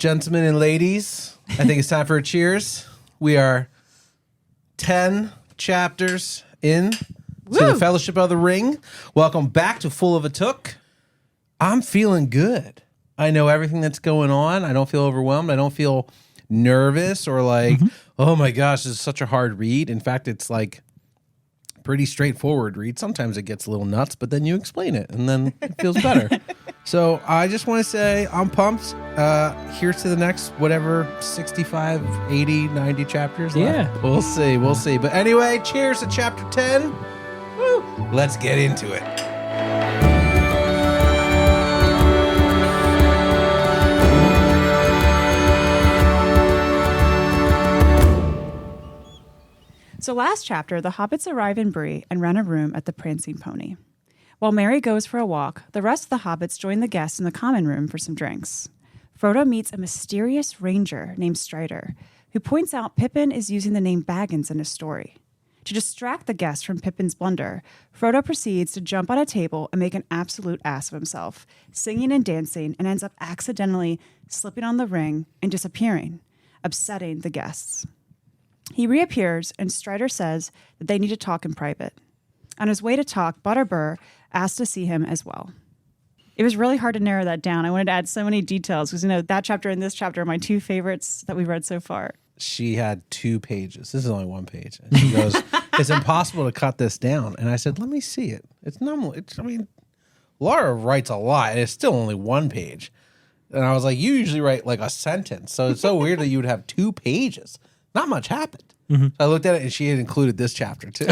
Gentlemen and ladies, I think it's time for a cheers. We are 10 chapters in to the Fellowship of the Ring. Welcome back to Full of a Took. I'm feeling good. I know everything that's going on. I don't feel overwhelmed. I don't feel nervous or like, oh my gosh, this is such a hard read. In fact, it's like pretty straightforward read. Sometimes it gets a little nuts, but then you explain it and then it feels better. So I just want to say I'm pumped. Here's to the next, whatever, 65, 80, 90 chapters left. Yeah. We'll see. We'll see. But anyway, cheers to chapter 10. Woo. Let's get into it. So last chapter, the hobbits arrive in Bree and rent a room at the Prancing Pony. While Merry goes for a walk, the rest of the hobbits join the guests in the common room for some drinks. Frodo meets a mysterious ranger named Strider, who points out Pippin is using the name Baggins in his story. To distract the guests from Pippin's blunder, Frodo proceeds to jump on a table and make an absolute ass of himself, singing and dancing, and ends up accidentally slipping on the ring and disappearing, upsetting the guests. He reappears, and Strider says that they need to talk in private. On his way to talk, Butterbur asked to see him as well. It was really hard to narrow that down. I wanted to add so many details because, that chapter and this chapter are my two favorites that we've read so far. She had 2 pages. This is only 1 page. And she goes, it's impossible to cut this down. And I said, let me see it. It's normal. Laura writes a lot, and it's still only 1 page. And I was like, you usually write like a sentence. So it's so weird that you would have 2 pages. Not much happened. So I looked at it, and she had included this chapter, too.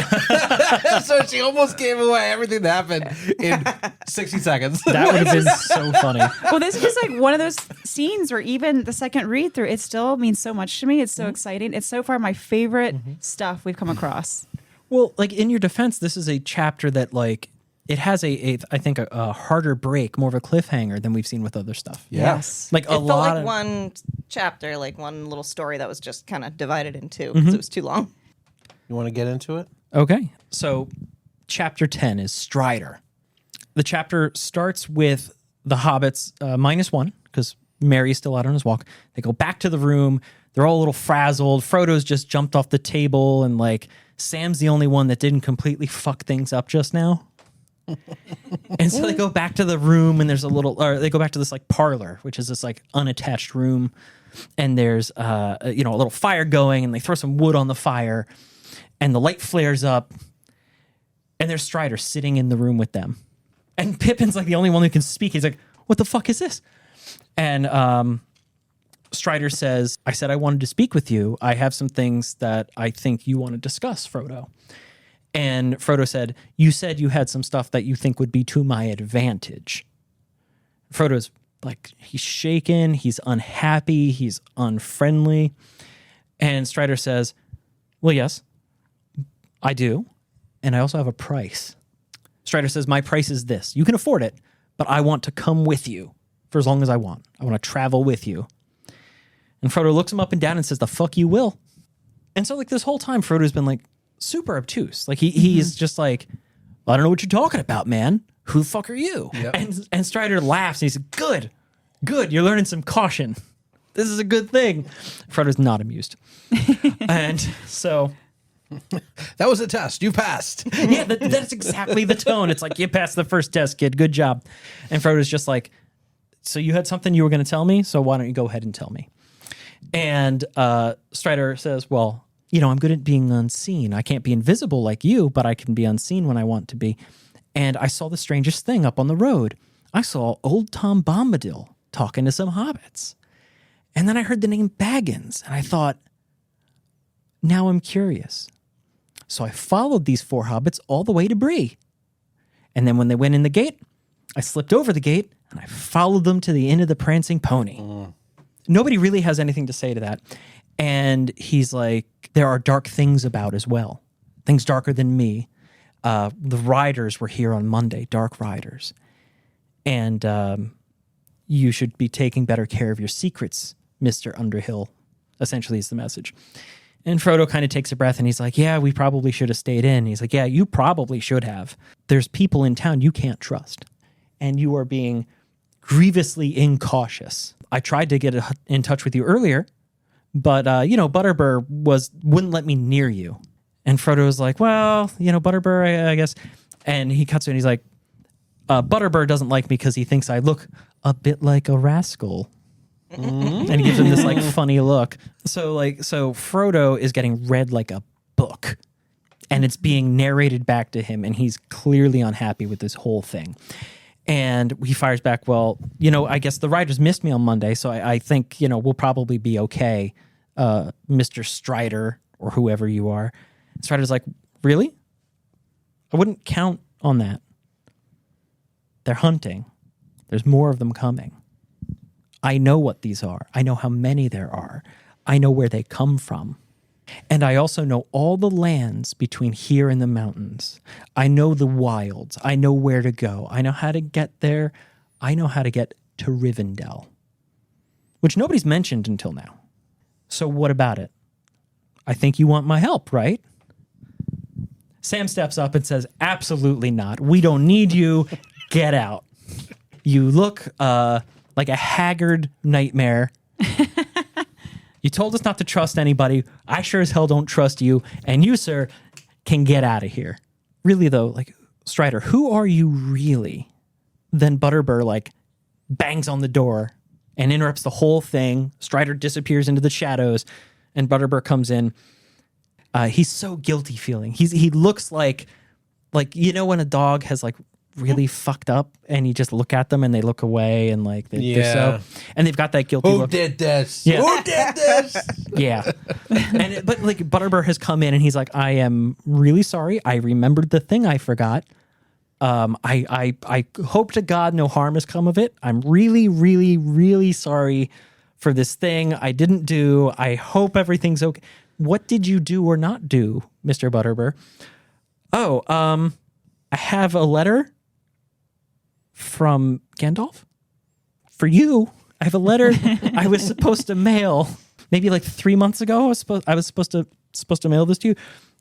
So she almost gave away everything that happened in 60 seconds. That would have been so funny. Well, this is just like one of those scenes where even the second read through, it still means so much to me. It's so exciting. It's so far my favorite stuff we've come across. Well, like in your defense, this is a chapter that it has I think a harder break, more of a cliffhanger than we've seen with other stuff. Yes. Like It felt lot like of one chapter, like one little story that was just kind of divided in 2 because it was too long. You want to get into it? Okay. So chapter 10 is Strider. The chapter starts with the hobbits -1 because Merry's still out on his walk. They go back to the room. They're all a little frazzled. Frodo's just jumped off the table, and Sam's the only one that didn't completely fuck things up just now. And so they go back to the room, and they go back to this parlor, which is this unattached room, and there's a little fire going, and they throw some wood on the fire, and the light flares up, and there's Strider sitting in the room with them, and Pippin's the only one who can speak. He's like, "What the fuck is this?" And Strider says, "I said I wanted to speak with you. I have some things that I think you want to discuss, Frodo." And Frodo said, "You said you had some stuff that you think would be to my advantage." Frodo's he's shaken, he's unhappy, he's unfriendly. And Strider says, "Well, yes, I do. And I also have a price." Strider says, "My price is this. You can afford it, but I want to come with you for as long as I want. I want to travel with you." And Frodo looks him up and down and says, "The fuck you will." And so this whole time, Frodo's been super obtuse. He's just "I don't know what you're talking about, man. Who the fuck are you?" Yep. And Strider laughs and he says, Good, you're learning some caution. This is a good thing." Frodo's not amused. And so That was a test. You passed. yeah, that's exactly the tone. It's you passed the first test, kid. Good job. And Frodo's just "So you had something you were going to tell me, so why don't you go ahead and tell me?" And Strider says, "Well, I'm good at being unseen. I can't be invisible like you, but I can be unseen when I want to be. And I saw the strangest thing up on the road. I saw old Tom Bombadil talking to some hobbits. And then I heard the name Baggins, and I thought, now I'm curious. So I followed these 4 hobbits all the way to Bree. And then when they went in the gate, I slipped over the gate, and I followed them to the inn of the Prancing Pony." Nobody really has anything to say to that. And he's like, "There are dark things about as well. Things darker than me. The riders were here on Monday, dark riders. And you should be taking better care of your secrets, Mr. Underhill," essentially is the message. And Frodo kind of takes a breath and he's like, "Yeah, we probably should have stayed in." He's like, "Yeah, you probably should have. There's people in town you can't trust. And you are being grievously incautious. I tried to get in touch with you earlier, but, Butterbur wouldn't let me near you. And Frodo was like, well, Butterbur, I guess. And he cuts to it and he's like, Butterbur doesn't like me because he thinks I look a bit like a rascal. And he gives him this like funny look. So Frodo is getting read like a book, and it's being narrated back to him, and he's clearly unhappy with this whole thing. And he fires back, well, I guess the writers missed me on Monday, so I think, we'll probably be okay, Mr. Strider, or whoever you are. Strider's like, really? I wouldn't count on that. They're hunting. There's more of them coming. I know what these are. I know how many there are. I know where they come from. And I also know all the lands between here and the mountains. I know the wilds. I know where to go. I know how to get there. I know how to get to Rivendell, which nobody's mentioned until now. So what about it? I think you want my help, right? Sam steps up and says, absolutely not. We don't need you. Get out. You look like a haggard nightmare. You told us not to trust anybody. I sure as hell don't trust you. And you, sir, can get out of here. Really, though, like, Strider, who are you really? Then Butterbur, like, bangs on the door and interrupts the whole thing. Strider disappears into the shadows, and Butterbur comes in. He's so guilty feeling. He looks like when a dog has, like, really fucked up and you just look at them and they look away and like they're so, and they've got that guilty look. Who did this? Yeah. Who did this? Yeah. But like Butterbur has come in and he's like, I am really sorry. I remembered the thing I forgot. I hope to God no harm has come of it. I'm really, really, really sorry for this thing I didn't do. I hope everything's okay. What did you do or not do, Mr. Butterbur? Oh, I have a letter from Gandalf for you. I have a letter I was supposed to mail maybe like 3 months ago. I was supposed to mail this to you.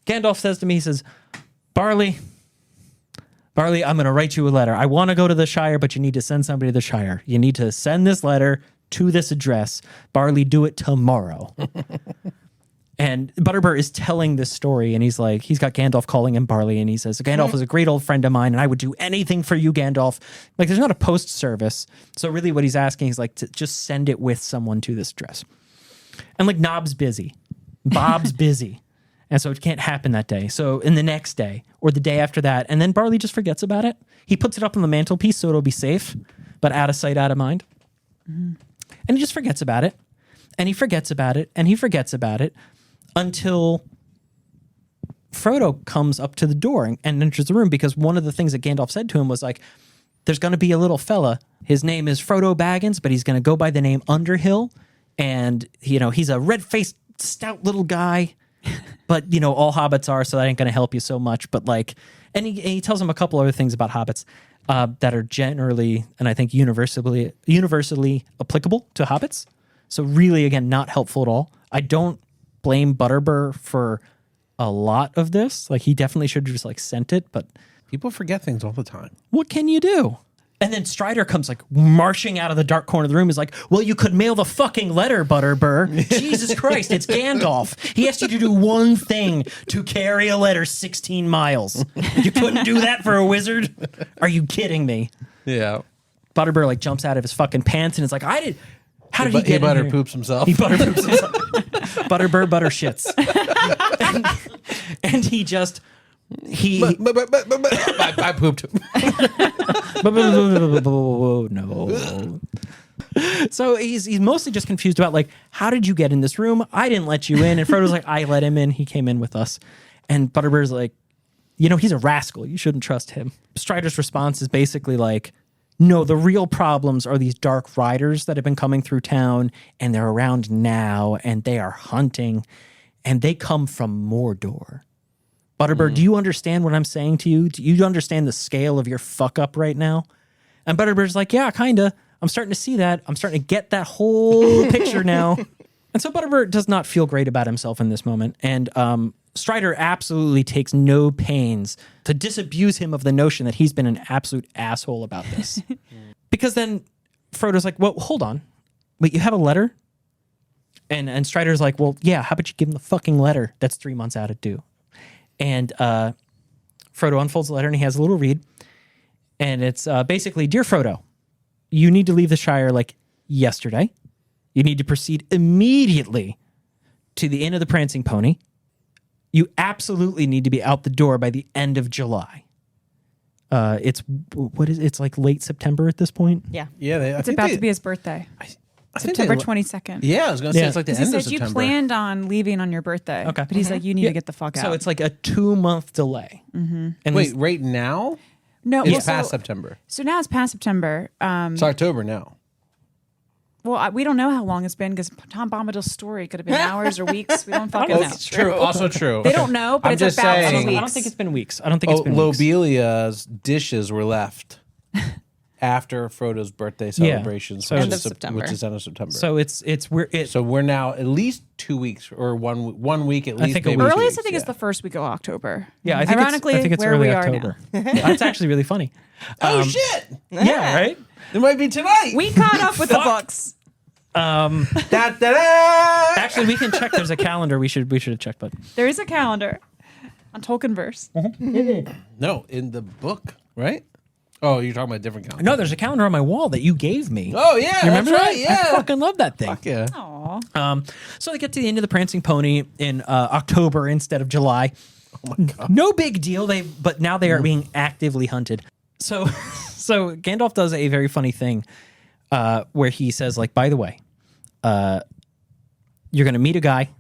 Gandalf says to me, he says, Barley, I'm going to write you a letter. I want to go to the Shire, but you need to send somebody to the Shire. You need to send this letter to this address. Barley, do it tomorrow. And Butterbur is telling this story, and he's got Gandalf calling him Barley, and he says, Gandalf is a great old friend of mine, and I would do anything for you, Gandalf. Like, there's not a post service. So really what he's asking is, like, to just send it with someone to this address. And, like, Nob's busy. Bob's busy. And so it can't happen that day. So in the next day, or the day after that, and then Barley just forgets about it. He puts it up on the mantelpiece so it'll be safe, but out of sight, out of mind. And he just forgets about it. And he forgets about it, and he forgets about it. Until Frodo comes up to the door and enters the room, because one of the things that Gandalf said to him was like, there's going to be a little fella. His name is Frodo Baggins, but he's going to go by the name Underhill. And, he's a red-faced, stout little guy. But, all hobbits are, so that ain't going to help you so much. But and he tells him a couple other things about hobbits that are generally, and I think universally applicable to hobbits. So really, again, not helpful at all. I don't blame Butterbur for a lot of this. Like, he definitely should have just like sent it, but People forget things all the time. what can you do? And then Strider comes like marching out of the dark corner of the room. Is like, well, you could mail the fucking letter, Butterbur. Jesus Christ, it's Gandalf. He asked you to do one thing, to carry a letter 16 miles. You couldn't do that for a wizard? Are you kidding me? Yeah. Butterbur like jumps out of his fucking pants and is like, how did he get He in butter here? poops himself. He butter poops himself. Butterbur butter shits. and he just... I pooped. No. So he's mostly just confused about like, how did you get in this room? I didn't let you in. And Frodo's like, I let him in. He came in with us. And Butterbur's like, he's a rascal. You shouldn't trust him. Strider's response is basically like, no, the real problems are these dark riders that have been coming through town, and they're around now, and they are hunting, and they come from Mordor. Butterbur, do you understand what I'm saying to you? Do you understand the scale of your fuck up right now? And Butterbur's like, yeah, kind of. I'm starting to see that. I'm starting to get that whole picture now. And so Butterbur does not feel great about himself in this moment. And Strider absolutely takes no pains to disabuse him of the notion that he's been an absolute asshole about this. Because then Frodo's like, well, hold on. wait, you have a letter? And Strider's like, well, yeah, how about you give him the fucking letter that's 3 months out of due? And Frodo unfolds the letter and he has a little read. And it's basically, Dear Frodo, you need to leave the Shire like yesterday. You need to proceed immediately to the Inn of the Prancing Pony. You absolutely need to be out the door by the end of July. It's like late September at this point. Yeah. Yeah, It's about to be his birthday. I think September they- 22nd. Yeah, I was gonna say Yeah. it's like the He end of said you September. planned on leaving on your birthday. Okay. But he's like, you need to get the fuck out. So it's like a 2-month delay. Mm-hmm. And Wait, right now? no, It's well, past so, September. so now it's past September. It's October now. Well, we don't know how long it's been because Tom Bombadil's story could have been hours or weeks. We don't fucking know. True. Also true. They don't know, but I'm it's just about saying. 2 I weeks. don't think it's been weeks. I don't think it's been weeks. Lobelia's dishes were left after Frodo's birthday celebrations, So which End is of September. which is end of September. So So we're now at least 2 weeks or one week at least. think a maybe week. 2 Earliest, I weeks, think, is yeah. the first week of October. yeah, I think Ironically, it's where early we are October. now. Yeah, that's actually really funny. Oh shit! Yeah, right? It might be tonight. We caught up with the books. Da, da, da. Actually, we can check. There's a calendar. We should have checked, but There is a calendar on Tolkienverse. No, in the book, right? Oh, you're talking about a different calendar. no, there's a calendar on my wall that you gave me. Oh yeah, You remember that's that? right. Yeah. I fucking love that thing. Fuck yeah. Aw. So they get to the end of the Prancing Pony in October instead of July. Oh my god. No big deal. But now they are being actively hunted. So Gandalf does a very funny thing where he says, like, by the way, you're going to meet a guy.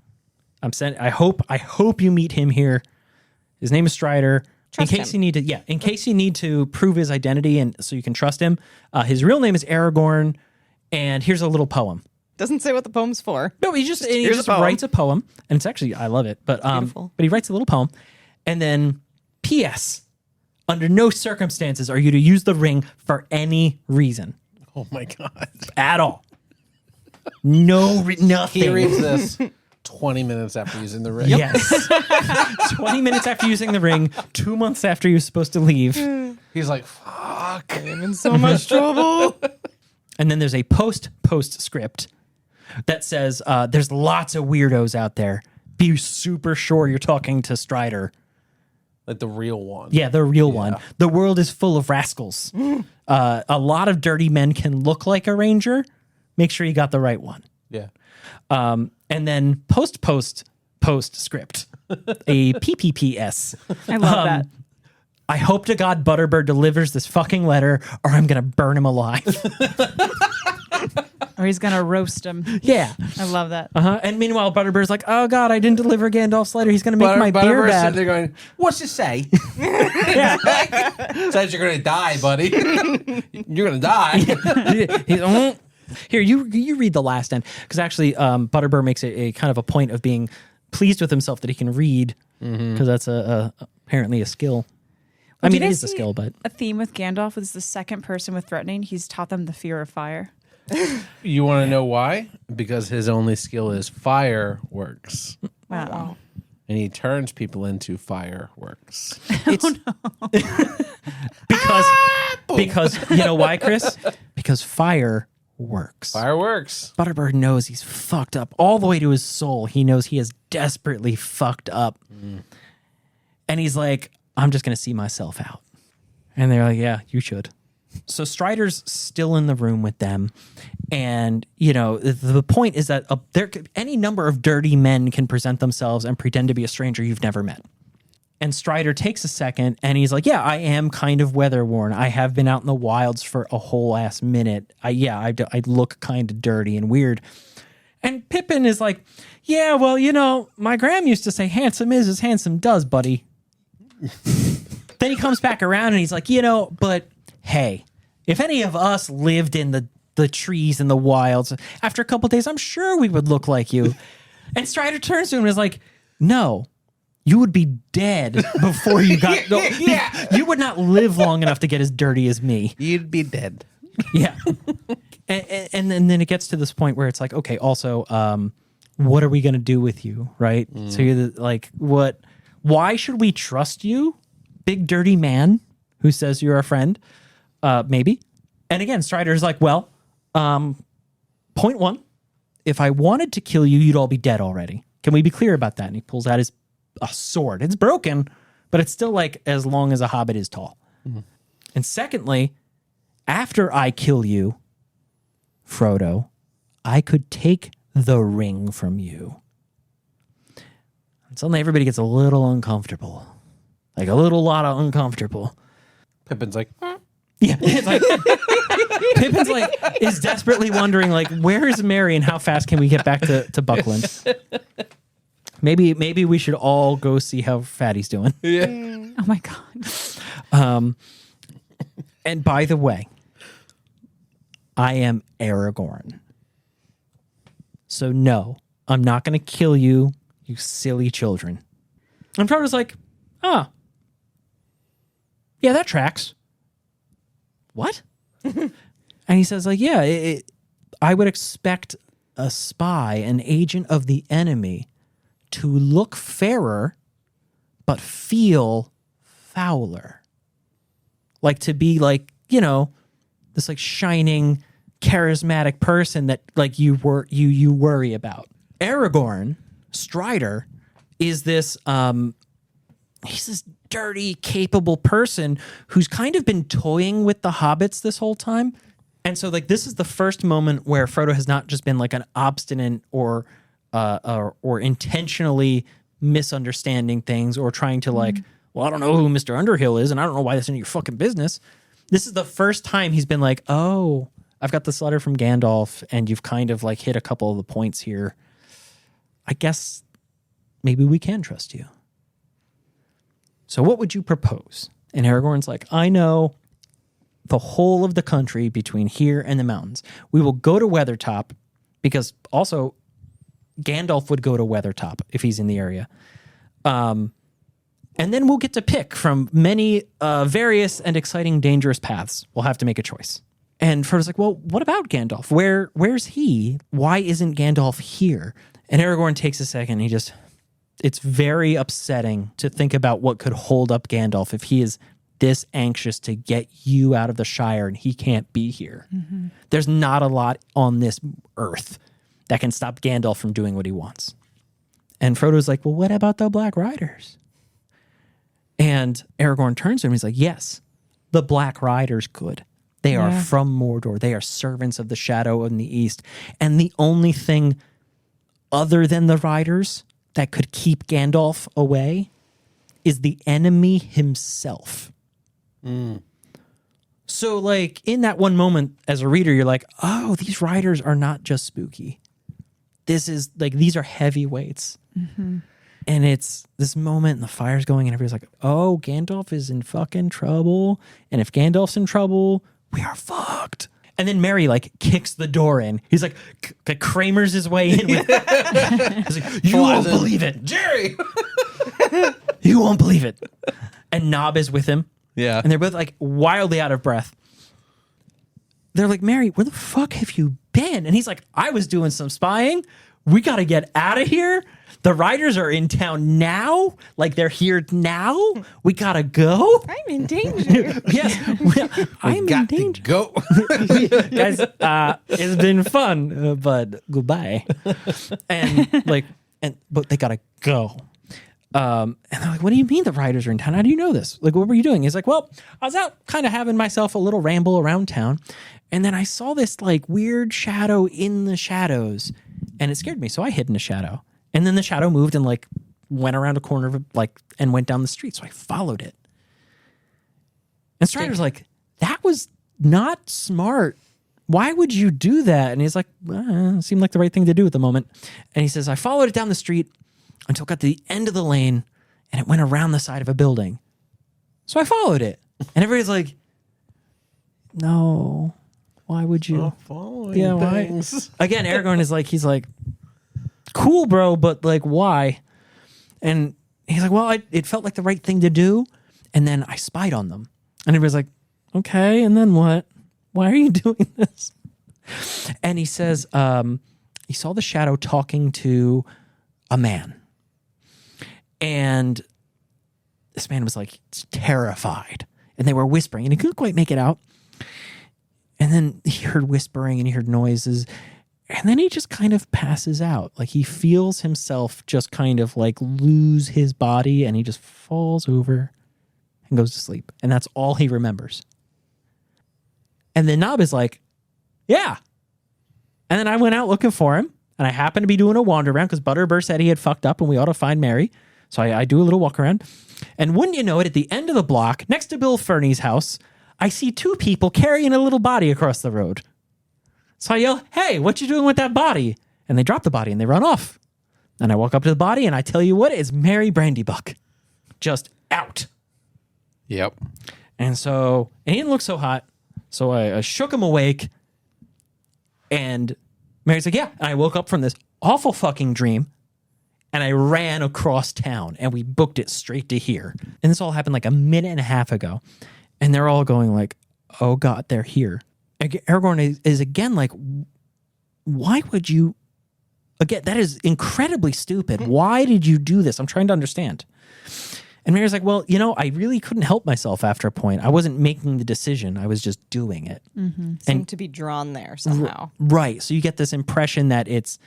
I hope you meet him here. His name is Strider. Trust in case him. in case you need to prove his identity and so you can trust him. His real name is Aragorn, and here's a little poem. Doesn't say what the poem's for. No, he just here's a poem. writes a poem, and it's actually I love it. But Beautiful. but he writes a little poem, and then P.S. Under no circumstances are you to use the ring for any reason Oh my god. at all. Nothing. He reads this 20 minutes after using the ring. Yes. 20 minutes after using the ring, 2 months after you're supposed to leave. He's like, fuck. I'm in so much trouble. And then there's a postscript that says there's lots of weirdos out there. Be super sure you're talking to Strider. Like the real one. Yeah, the real one. The world is full of rascals. A lot of dirty men can look like a ranger. Make sure you got the right one. Yeah. And then postscript, a PPPS. I love that. I hope to God Butterbur delivers this fucking letter or I'm going to burn him alive. Or he's going to roast him. Yeah. I love that. And meanwhile, Butterbur's like, oh God, I didn't deliver Gandalf's letter. He's going to make my beer Butterbur's bad. sitting there going, what's it say? Says you're going to die, buddy. You're going to die. Here, you read the last end. Because actually, Butterbur makes a kind of a point of being pleased with himself that he can read. Because that's apparently a skill. I mean, Did it I is a see skill, but... A theme with Gandalf is the second person with threatening. He's taught them the fear of fire. You want to know why? Because his only skill is fireworks. Wow. And he turns people into fireworks. Because you know why, Chris? Because fire works. Fireworks. Butterbur knows he's fucked up all the way to his soul. He knows he is desperately fucked up. And he's like, I'm just going to see myself out. And they're like, yeah, you should. So Strider's still in the room with them. And, you know, the point is that any number of dirty men can present themselves and pretend to be a stranger you've never met. And Strider takes a second and he's like, yeah, I am kind of weather-worn. I have been out in the wilds for a whole ass minute. I look kind of dirty and weird. And Pippin is like, yeah, well, you know, my gram used to say handsome is as handsome does, buddy. Then he comes back around and he's like, you know, but hey, if any of us lived in the trees and the wilds, after a couple days, I'm sure we would look like you. And Strider turns to him and is like, no, you would be dead before you got... You would not live long enough to get as dirty as me. You'd be dead. Yeah. and then it gets to this point where it's like, okay, also, what are we going to do with you, right? So you're like, what... Why should we trust you, big dirty man who says you're a friend? Maybe. And again, Strider's like, well, Point one, if I wanted to kill you, you'd all be dead already. Can we be clear about that? And he pulls out a sword. It's broken, but it's still like as long as a hobbit is tall. Mm-hmm. And secondly, after I kill you, Frodo, I could take the ring from you. And suddenly everybody gets a little uncomfortable. Like a lot of uncomfortable. Pippin's like, yeah. It's like, Pippin's like, is desperately wondering, like, where is Merry and how fast can we get back to Buckland? Maybe we should all go see how Fatty's doing. yeah. Oh my God. And by the way, I am Aragorn. So no, I'm not going to kill you, you silly children. And Frodo's like, yeah, that tracks. What? And he says, like, yeah, I would expect a spy, an agent of the enemy, to look fairer, but feel fouler. Like to be like, this like shining, charismatic person that like you worry about. Aragorn, Strider, is this he's this dirty, capable person who's kind of been toying with the hobbits this whole time. And so like this is the first moment where Frodo has not just been like an obstinate or intentionally misunderstanding things or trying to like, well, I don't know who Mr. Underhill is and I don't know why that's in your fucking business. This is the first time he's been like, oh, I've got this letter from Gandalf and you've kind of like hit a couple of the points here. I guess maybe we can trust you. So what would you propose? And Aragorn's like, I know the whole of the country between here and the mountains. We will go to Weathertop because also Gandalf would go to Weathertop if he's in the area. And then we'll get to pick from many various and exciting, dangerous paths. We'll have to make a choice. And Frodo's like, well, what about Gandalf? Where's he? Why isn't Gandalf here? And Aragorn takes a second. And it's very upsetting to think about what could hold up Gandalf if he is this anxious to get you out of the Shire and he can't be here. Mm-hmm. There's not a lot on this earth that can stop Gandalf from doing what he wants. And Frodo's like, well, what about the Black Riders? And Aragorn turns to him and he's like, yes, the Black Riders could. They are from Mordor. They are servants of the Shadow in the East. And the only thing other than the Riders that could keep Gandalf away is the enemy himself. Mm. So, like, in that one moment as a reader, you're like, oh, these Riders are not just spooky. This is, like, these are heavyweights. Mm-hmm. And it's this moment and the fire's going and everybody's like, oh, Gandalf is in fucking trouble. And if Gandalf's in trouble, we are fucked. And then Merry like kicks the door in. He's like Kramer's his way in. He's like, you won't believe it. Jerry! You won't believe it. And Nob is with him. Yeah. And they're both like wildly out of breath. They're like, Merry, where the fuck have you been? And he's like, I was doing some spying. We got to get out of here. The Riders are in town now. Like they're here now. We got to go. I'm in danger. Yes. I'm in danger. Go. Guys, it's been fun, but goodbye. But they got to go. And they're like, what do you mean the Riders are in town? How do you know this? Like, what were you doing? He's like, well, I was out kind of having myself a little ramble around town. And then I saw this like weird shadow in the shadows and it scared me. So I hid in a shadow. And then the shadow moved and like went around a corner of and went down the street. So I followed it. And Strider's like, that was not smart. Why would you do that? And he's like, it seemed like the right thing to do at the moment. And he says, I followed it down the street until it got to the end of the lane and it went around the side of a building. So I followed it. And everybody's like, no, why would you? Following things. Why? Again, Aragorn is like, he's like, cool, bro, but like, why? And he's like, well, it felt like the right thing to do. And then I spied on them. And everybody's like, okay, and then what? Why are you doing this? And he says, he saw the shadow talking to a man. And this man was like terrified. And they were whispering, and he couldn't quite make it out. And then he heard whispering and he heard noises. And then he just kind of passes out. Like he feels himself just kind of like lose his body and he just falls over and goes to sleep. And that's all he remembers. And then Nob is like, yeah. And then I went out looking for him and I happened to be doing a wander around because Butterbur said he had fucked up and we ought to find Mary. So I do a little walk around. And wouldn't you know it, at the end of the block, next to Bill Fernie's house, I see two people carrying a little body across the road. So I yell, hey, what you doing with that body? And they drop the body and they run off. And I walk up to the body and I tell you what, it's Mary Brandybuck. Just out. Yep. And so, and he didn't look so hot. So I shook him awake. And Mary's like, yeah. And I woke up from this awful fucking dream. And I ran across town and we booked it straight to here. And this all happened like a minute and a half ago. And they're all going like, oh God, they're here. Aragorn is again like, why would you, again, that is incredibly stupid. Why did you do this? I'm trying to understand. And Mary's like, well, you know, I really couldn't help myself after a point. I wasn't making the decision. I was just doing it. Seemed to be drawn there somehow. Right. So you get this impression that it's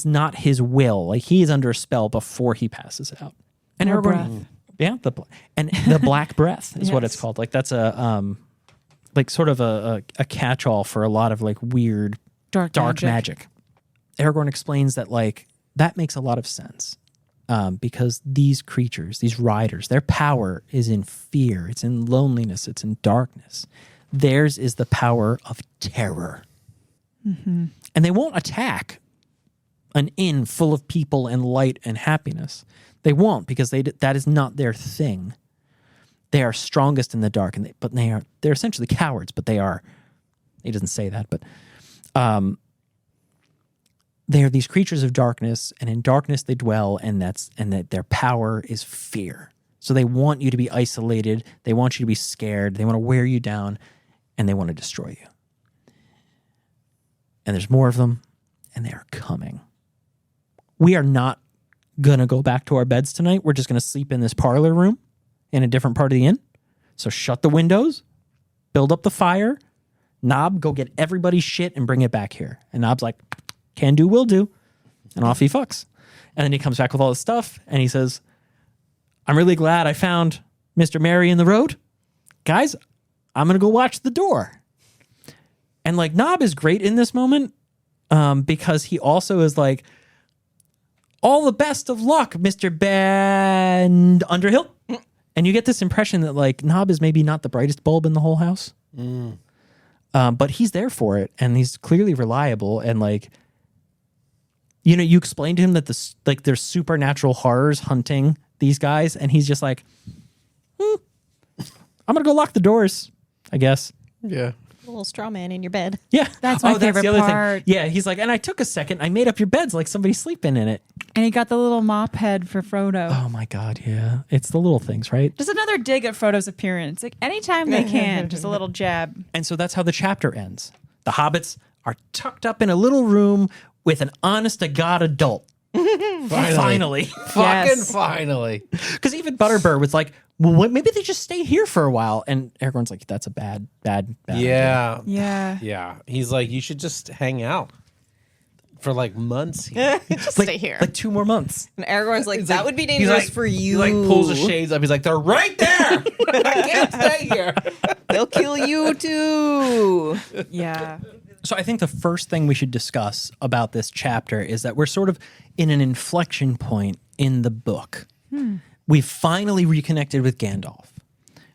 not his will. Like he is under a spell before he passes out. And Or Aragorn, breath. yeah, the black breath is what Yes. it's called. Like that's a like sort of a catch-all for a lot of like weird Dark magic. Aragorn explains that like that makes a lot of sense because these creatures, these riders, their power is in fear, it's in loneliness, it's in darkness. Theirs is the power of terror, and they won't attack an inn full of people and light and happiness. They won't because that is not their thing. They are strongest in the dark, but they're essentially cowards. But they are. He doesn't say that, but they are these creatures of darkness, and in darkness they dwell, and that their power is fear. So they want you to be isolated. They want you to be scared. They want to wear you down, and they want to destroy you. And there's more of them, and they are coming. We are not gonna go back to our beds tonight. We're just gonna sleep in this parlor room in a different part of the inn. So shut the windows, build up the fire. Nob, go get everybody's shit and bring it back here. And Nob's like, can do, will do. And off he fucks. And then he comes back with all his stuff and he says, I'm really glad I found Mr. Mary in the road. Guys, I'm going to go watch the door. And like Nob is great in this moment because he also is like, all the best of luck, Mr. Ben Underhill. And you get this impression that like Nob is maybe not the brightest bulb in the whole house. But he's there for it and he's clearly reliable. And like, you know, you explain to him that there's supernatural horrors hunting these guys. And he's just like, I'm going to go lock the doors, I guess. Yeah. A little straw man in your bed. Yeah. That's my favorite the other part. thing. Yeah. He's like, and I took a second. I made up your beds like somebody's sleeping in it. And he got the little mop head for Frodo. Oh my God. Yeah. It's the little things, right? Just another dig at Frodo's appearance. Like anytime they can, just a little jab. And so that's how the chapter ends. The hobbits are tucked up in a little room with an honest to God adult. Finally. Fucking finally. Because even Butterbur was like, well, maybe they just stay here for a while. And Aragorn's like, that's a bad idea. Yeah. Yeah. Yeah. He's like, you should just hang out for like months here. Just stay here. Like 2 more months. And Aragorn's like, He's that like- would be he's dangerous like- for you. He like pulls the shades up. He's like, they're right there. I can't stay here. They'll kill you too. Yeah. So I think the first thing we should discuss about this chapter is that we're sort of in an inflection point in the book. We've finally reconnected with Gandalf.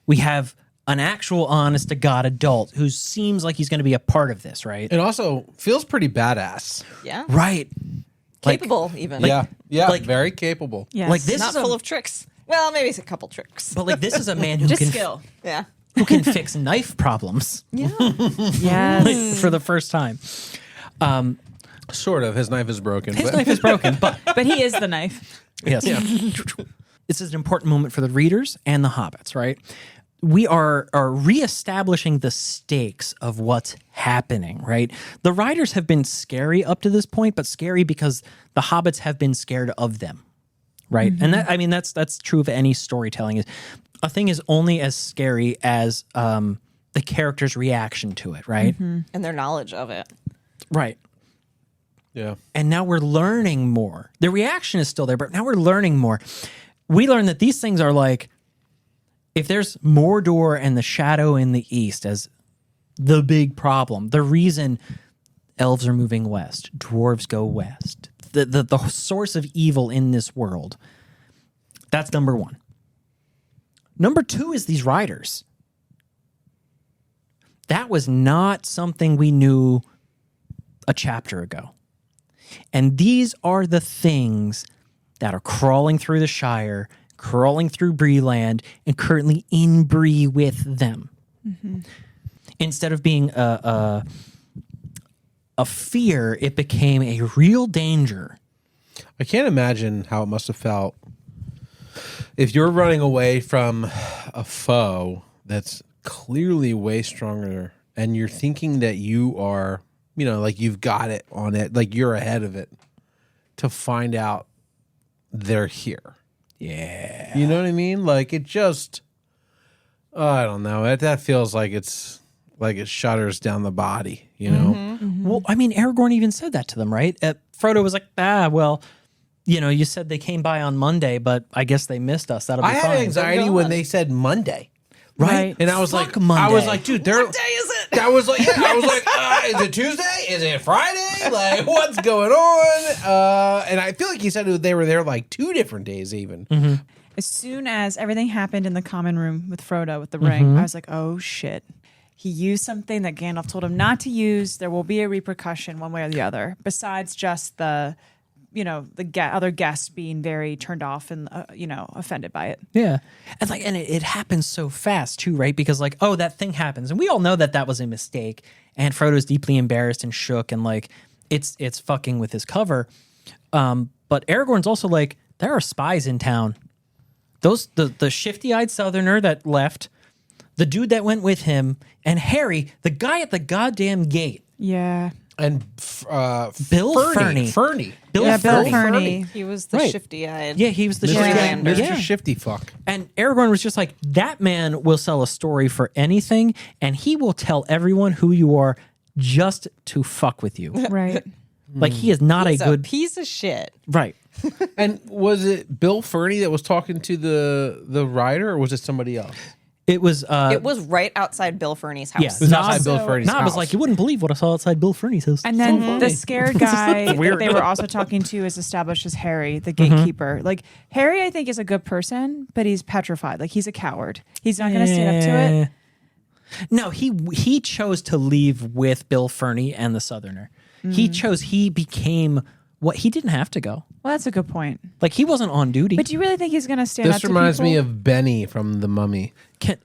We have an actual honest to God adult who seems like he's going to be a part of this, right? It also feels pretty badass. Yeah. Right. Like- Capable even. Yeah. like- very capable. Yes. Like this Not is a, full of tricks. Well, maybe it's a couple tricks. but like this is a man who just can skill. Yeah. who can fix knife problems Yeah. Yes. for the first time. Sort of. His knife is broken. His but knife is broken, but But he is the knife. yes. This is an important moment for the readers and the hobbits, right? We are reestablishing the stakes of what's happening, right? The riders have been scary up to this point, but scary because the hobbits have been scared of them, right? And that, I mean, that's true of any storytelling. Is a thing is only as scary as the character's reaction to it, right? And their knowledge of it. Right. Yeah. And now we're learning more. The reaction is still there, but now we're learning more. We learn that these things are like, if there's Mordor and the shadow in the east as the big problem, the reason elves are moving west, dwarves go west, the source of evil in this world, that's number one. Number two is these riders. That was not something we knew a chapter ago. And these are the things that are crawling through the Shire, crawling through Breeland, and currently in Bree with them. Mm-hmm. Instead of being a fear, it became a real danger. I can't imagine how it must have felt if you're running away from a foe that's clearly way stronger and you're thinking that you are, you know, like you've got it on it, like you're ahead of it, to find out they're here. Yeah. You know what I mean? Like it just, I don't know. That feels like it's like it shudders down the body, you know? Mm-hmm. Well, I mean, Aragorn even said that to them, right? Frodo was like, well, you know, you said they came by on Monday, but I guess they missed us. That'll be fine. I had anxiety when they said Monday. Right? And I was Fuck like, Monday. I was like, dude, what day is it? I was like, is it Tuesday? Is it Friday? Like, what's going on? And I feel like he said they were there like 2 different days even. Mm-hmm. As soon as everything happened in the common room with Frodo with the ring, I was like, oh shit. He used something that Gandalf told him not to use. There will be a repercussion one way or the other, besides just the, you know, other guests being very turned off and, you know, offended by it. Yeah. And it happens so fast too, right? Because like, oh, that thing happens. And we all know that was a mistake. And Frodo's deeply embarrassed and shook and like, it's fucking with his cover. But Aragorn's also like, there are spies in town. The shifty-eyed southerner that left, the dude that went with him, and Harry, the guy at the goddamn gate. Yeah. And Bill Ferny. Bill Ferny. He was the Right. shifty-eyed. Yeah, he was the Freelander. Mr. Shifty Fuck. And Aragorn was just like, that man will sell a story for anything, and he will tell everyone who you are just to fuck with you. Right. Like, he is not He's a good... piece of shit. Right. And was it Bill Ferny that was talking to the rider, or was it somebody else? It was... It was right outside Bill Ferny's house. Yeah, It was outside Bill Ferny's Nob was house. like, you wouldn't believe what I saw outside Bill Ferny's house. And then the scared guy that weird. they were also talking to is established as Harry, the gatekeeper. Like, Harry, I think, is a good person, but he's petrified. Like, he's a coward. He's not going to stand up to it. No, he chose to leave with Bill Ferny and the Southerner. He became what he didn't have to go. Well, that's a good point. Like, he wasn't on duty. But do you really think he's going to stand up This to reminds people? me of Benny from The Mummy.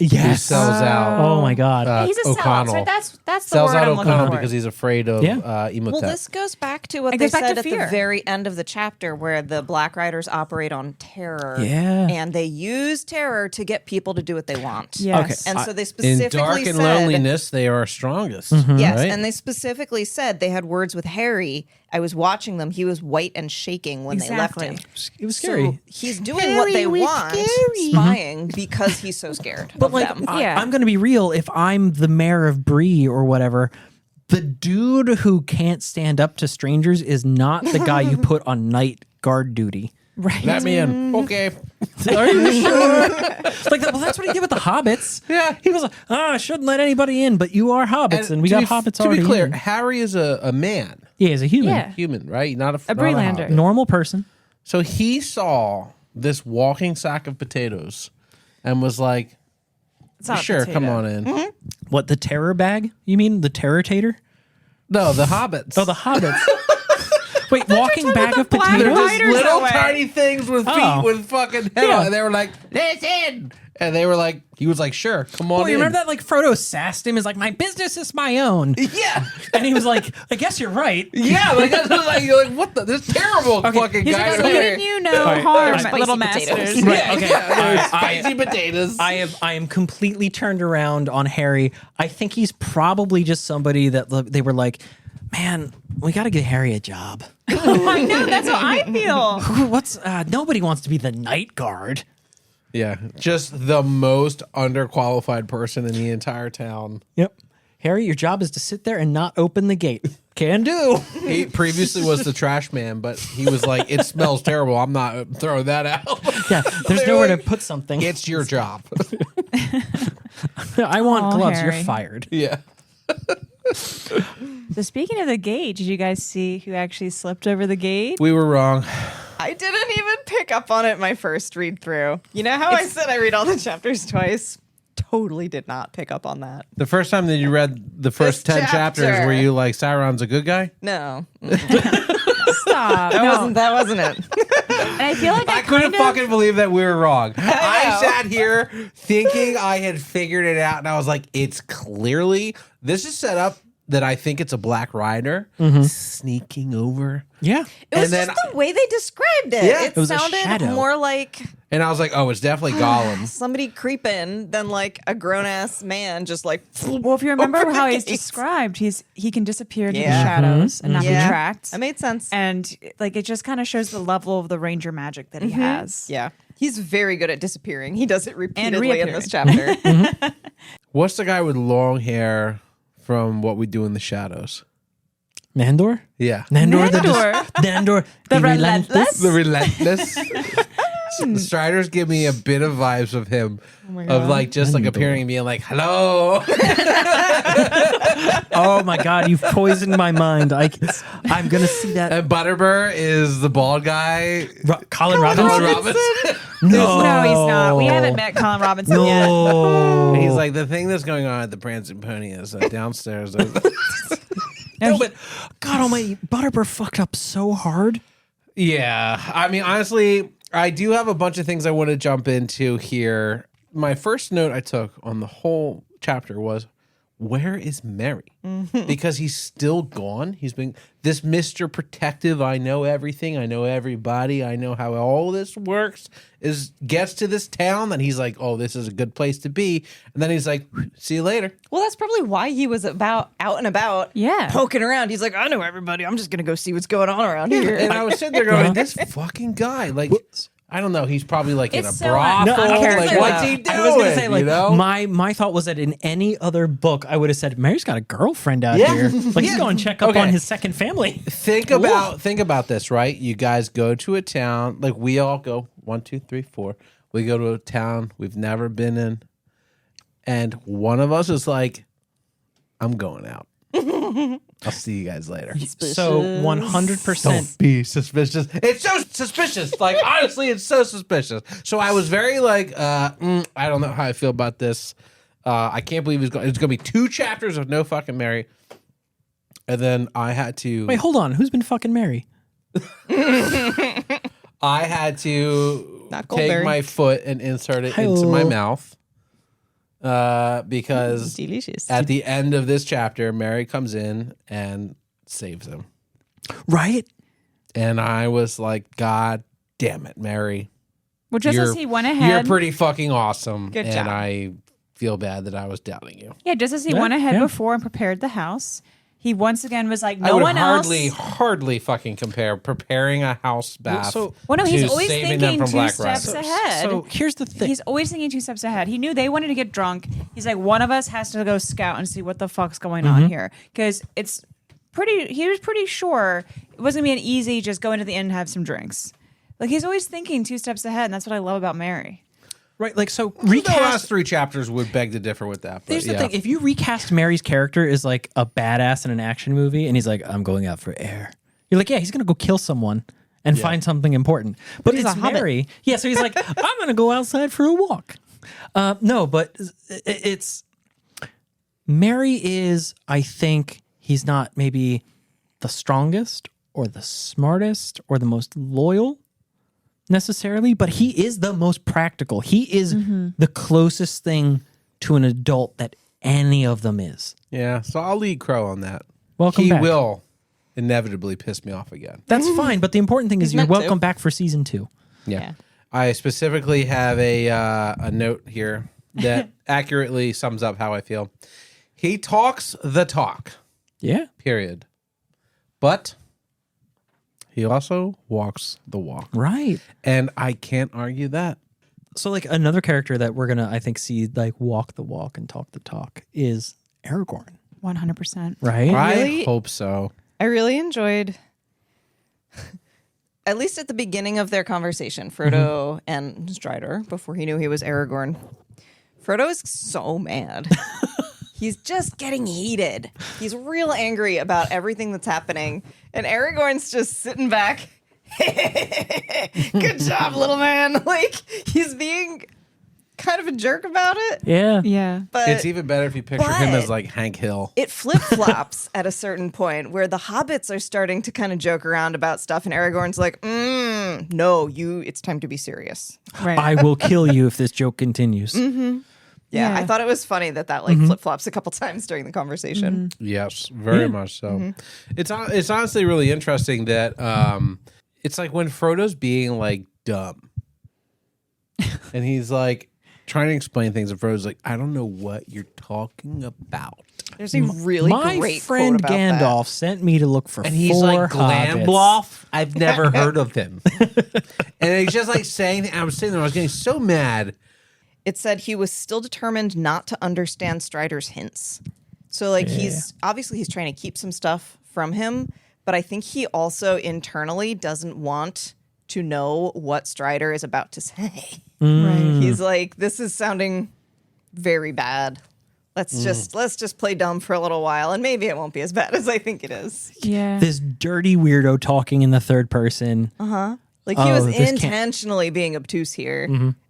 Yes. Who sells out. Oh my God. He's a O'Connell. sellout. So that's the Sells word out I'm looking O'Connell for. because he's afraid of Imhotep. Well, this goes back to what It they goes back said to at fear. the very end of the chapter, where the Black Riders operate on terror. Yeah. And they use terror to get people to do what they want. Yes. And so they In specifically dark and said, loneliness, they are strongest. yes, right? and they specifically said they had words with Harry. I was watching them. He was white and shaking when Exactly. they left him. It was scary. So he's doing what they want, spying because he's so scared But of like, them. I'm going to be real. If I'm the mayor of Bree or whatever, the dude who can't stand up to strangers is not the guy you put on night guard duty. Right. Let me in. Okay. Are you sure? Well, that's what he did with the hobbits. Yeah. He was like, I shouldn't let anybody in, but you are hobbits, and we to got be- hobbits To already be clear, in. Harry is a man, Yeah, he's a human. Yeah. human, right? Not a Breelander. hobbit. Normal person. So he saw this walking sack of potatoes and was like, It's not a sure, come potato. on in. What, the terror bag? You mean the terror-tater? No, the hobbits. Oh, the hobbits. Wait, walking bag of Black They're potatoes? just Riders little away. tiny things with feet Oh. with fucking head Yeah. on. And they were like, listen. And they were like, he was like, sure, come on Oh, you in. remember that? Like, Frodo sassed him, is like, my business is my own. Yeah. And he was like, I guess you're right. Yeah, like that's like you're like, what the this terrible fucking he's guy. like, over Wouldn't here. you know Alright, harm, alright. my Spicy little potatoes. masters? Yeah, Okay. yeah, I- spicy potatoes. I am completely turned around on Harry. I think he's probably just somebody that they were like, man, we got to get Harry a job. I know, that's how I feel. What's nobody wants to be the night guard. Yeah, just the most underqualified person in the entire town. Yep. Harry, your job is to sit there and not open the gate. Can do. He previously was the trash man, but he was like, it smells terrible. I'm not throwing that out. Yeah, there's nowhere to put something. It's your job. I want gloves. Harry. You're fired. Yeah. So speaking of the gate, did you guys see who actually slipped over the gate? We were wrong. I didn't even pick up on it my first read through. You know how I said I read all the chapters twice? Totally did not pick up on that. The first time that you read the first This 10 chapters, chapter. were you like, Sauron's a good guy? No, Stop. No. that wasn't it. And I feel like I couldn't fucking believe that we were wrong. I sat here thinking I had figured it out, and I was like, it's clearly, this is set up that I think it's a black rider sneaking over. Yeah. It was And just then the way they described it. Yeah. It It was a sounded shadow. more like And I was like, oh, it's definitely Gollum. somebody creeping than like a grown ass man just like. Well, if you remember over how the he's gates. described, he can disappear into the Yeah. shadows and not be Yeah. tracked. That made sense. And like it just kind of shows the level of the ranger magic that he has. Yeah, he's very good at disappearing. He does it repeatedly in reappearing. this chapter. What's the guy with long hair from What We Do in the Shadows? Nandor? Yeah. Nandor Nandor. the relentless? The relentless. Striders give me a bit of vibes of him, of like just like appearing and being like, "Hello." Oh my God, you've poisoned my mind. I'm gonna see that. And Butterbur is the bald guy. Colin Robinson. Colin Robinson. No, he's not. We haven't met Colin Robinson yet. No. He's like, the thing that's going on at the Prancing Pony is downstairs. No, but God Almighty, Butterbur fucked up so hard. Yeah, I mean, honestly, I do have a bunch of things I want to jump into here. My first note I took on the whole chapter was, where is Mary? Because he's still gone. He's been this Mr. Protective. I know everything. I know everybody. I know how all this works. Gets to this town, and he's like, oh, this is a good place to be. And then he's like, see you later. Well, that's probably why he was out and about, Yeah. poking around. He's like, I know everybody. I'm just gonna go see what's going on around here. And I was sitting there going, this fucking guy, like, I don't know. He's probably like in a It's so brothel. uncharacteristic. Like, what's he doing? I was gonna say, like, you know? my thought was that in any other book, I would have said, Mary's got a girlfriend out Yeah. here. Like, he's going to check up Okay. on his second family. Think about this, right? You guys go to a town, like we all go 1, 2, 3, 4. We go to a town we've never been in, and one of us is like, "I'm going out. I'll see you guys later." So 100%. Don't be suspicious. It's so suspicious. Like, honestly, it's so suspicious. So I was very like, I don't know how I feel about this. I can't believe it's going to be 2 chapters of no fucking Mary. And then I had to. Wait, hold on. Who's been fucking Mary? I had to Not take Goldberry. my foot and insert it into my mouth because Delicious. at the end of this chapter, Mary comes in and saves him. Right? And I was like, God damn it, Mary. Well, just as he went ahead. You're pretty fucking awesome. Good and job. I feel bad that I was doubting you. Yeah, just as he Yeah, went ahead yeah. before and prepared the house, he once again was like, I no would one hardly fucking compare preparing a house bath so- Well, no, he's to always saving them thinking from 2 black steps riders. ahead. So here's the thing. He's always thinking 2 steps ahead. He knew they wanted to get drunk. He's like, one of us has to go scout and see what the fuck's going on here. Because he was pretty sure it wasn't going to be an easy just go into the inn and have some drinks. Like, he's always thinking 2 steps ahead, and that's what I love about Mary. Right, like, so The last recast. 3 chapters would beg to differ with that. But Here's the yeah. thing: if you recast Mary's character as like a badass in an action movie, and he's like, "I'm going out for air," you're like, "Yeah, he's gonna go kill someone and find something important." But he's it's a hobbit. Mary, yeah. So he's like, "I'm gonna go outside for a walk." No, but it's Mary is. I think he's not maybe the strongest or the smartest or the most loyal necessarily, but he is the most practical. He is the closest thing to an adult that any of them is. Yeah, so I'll lead Crow on that. Welcome he back. will inevitably piss me off again. That's fine, but the important thing is you're meant to. welcome back for season 2. Yeah. I specifically have a note here that accurately sums up how I feel. He talks the talk, Yeah. period. But he also walks the walk. Right. And I can't argue that. So like another character that we're going to I think see like walk the walk and talk the talk is Aragorn. 100%. Right? I Really? hope so. I really enjoyed, at least at the beginning of their conversation, Frodo and Strider, before he knew he was Aragorn. Frodo is so mad. He's just getting heated. He's real angry about everything that's happening. And Aragorn's just sitting back. Good job, little man. Like, he's being kind of a jerk about it. Yeah. Yeah. But It's even better if you picture him but- as like Hank Hill. it flip-flops at a certain point where the hobbits are starting to kind of joke around about stuff, and Aragorn's like, no, it's time to be serious. Right. I will kill you if this joke continues. Yeah, Yeah. I thought it was funny that like flip-flops a couple times during the conversation. Yes, very much so. It's honestly really interesting that it's like when Frodo's being like dumb, and he's like trying to explain things, and Frodo's like, I don't know what you're talking about. There's a really My great friend quote about Gandalf sent me to look for And he's four like hobbits. Glambloff. I've never heard of him. And it's just like saying, I was sitting there, I was getting so mad. It said he was still determined not to understand Strider's hints. So like he's trying to keep some stuff from him, but I think he also internally doesn't want to know what Strider is about to say. Right. He's like, this is sounding very bad. Let's just play dumb for a little while, and maybe it won't be as bad as I think it is. Yeah. This dirty weirdo talking in the third person. Like he was intentionally being obtuse here,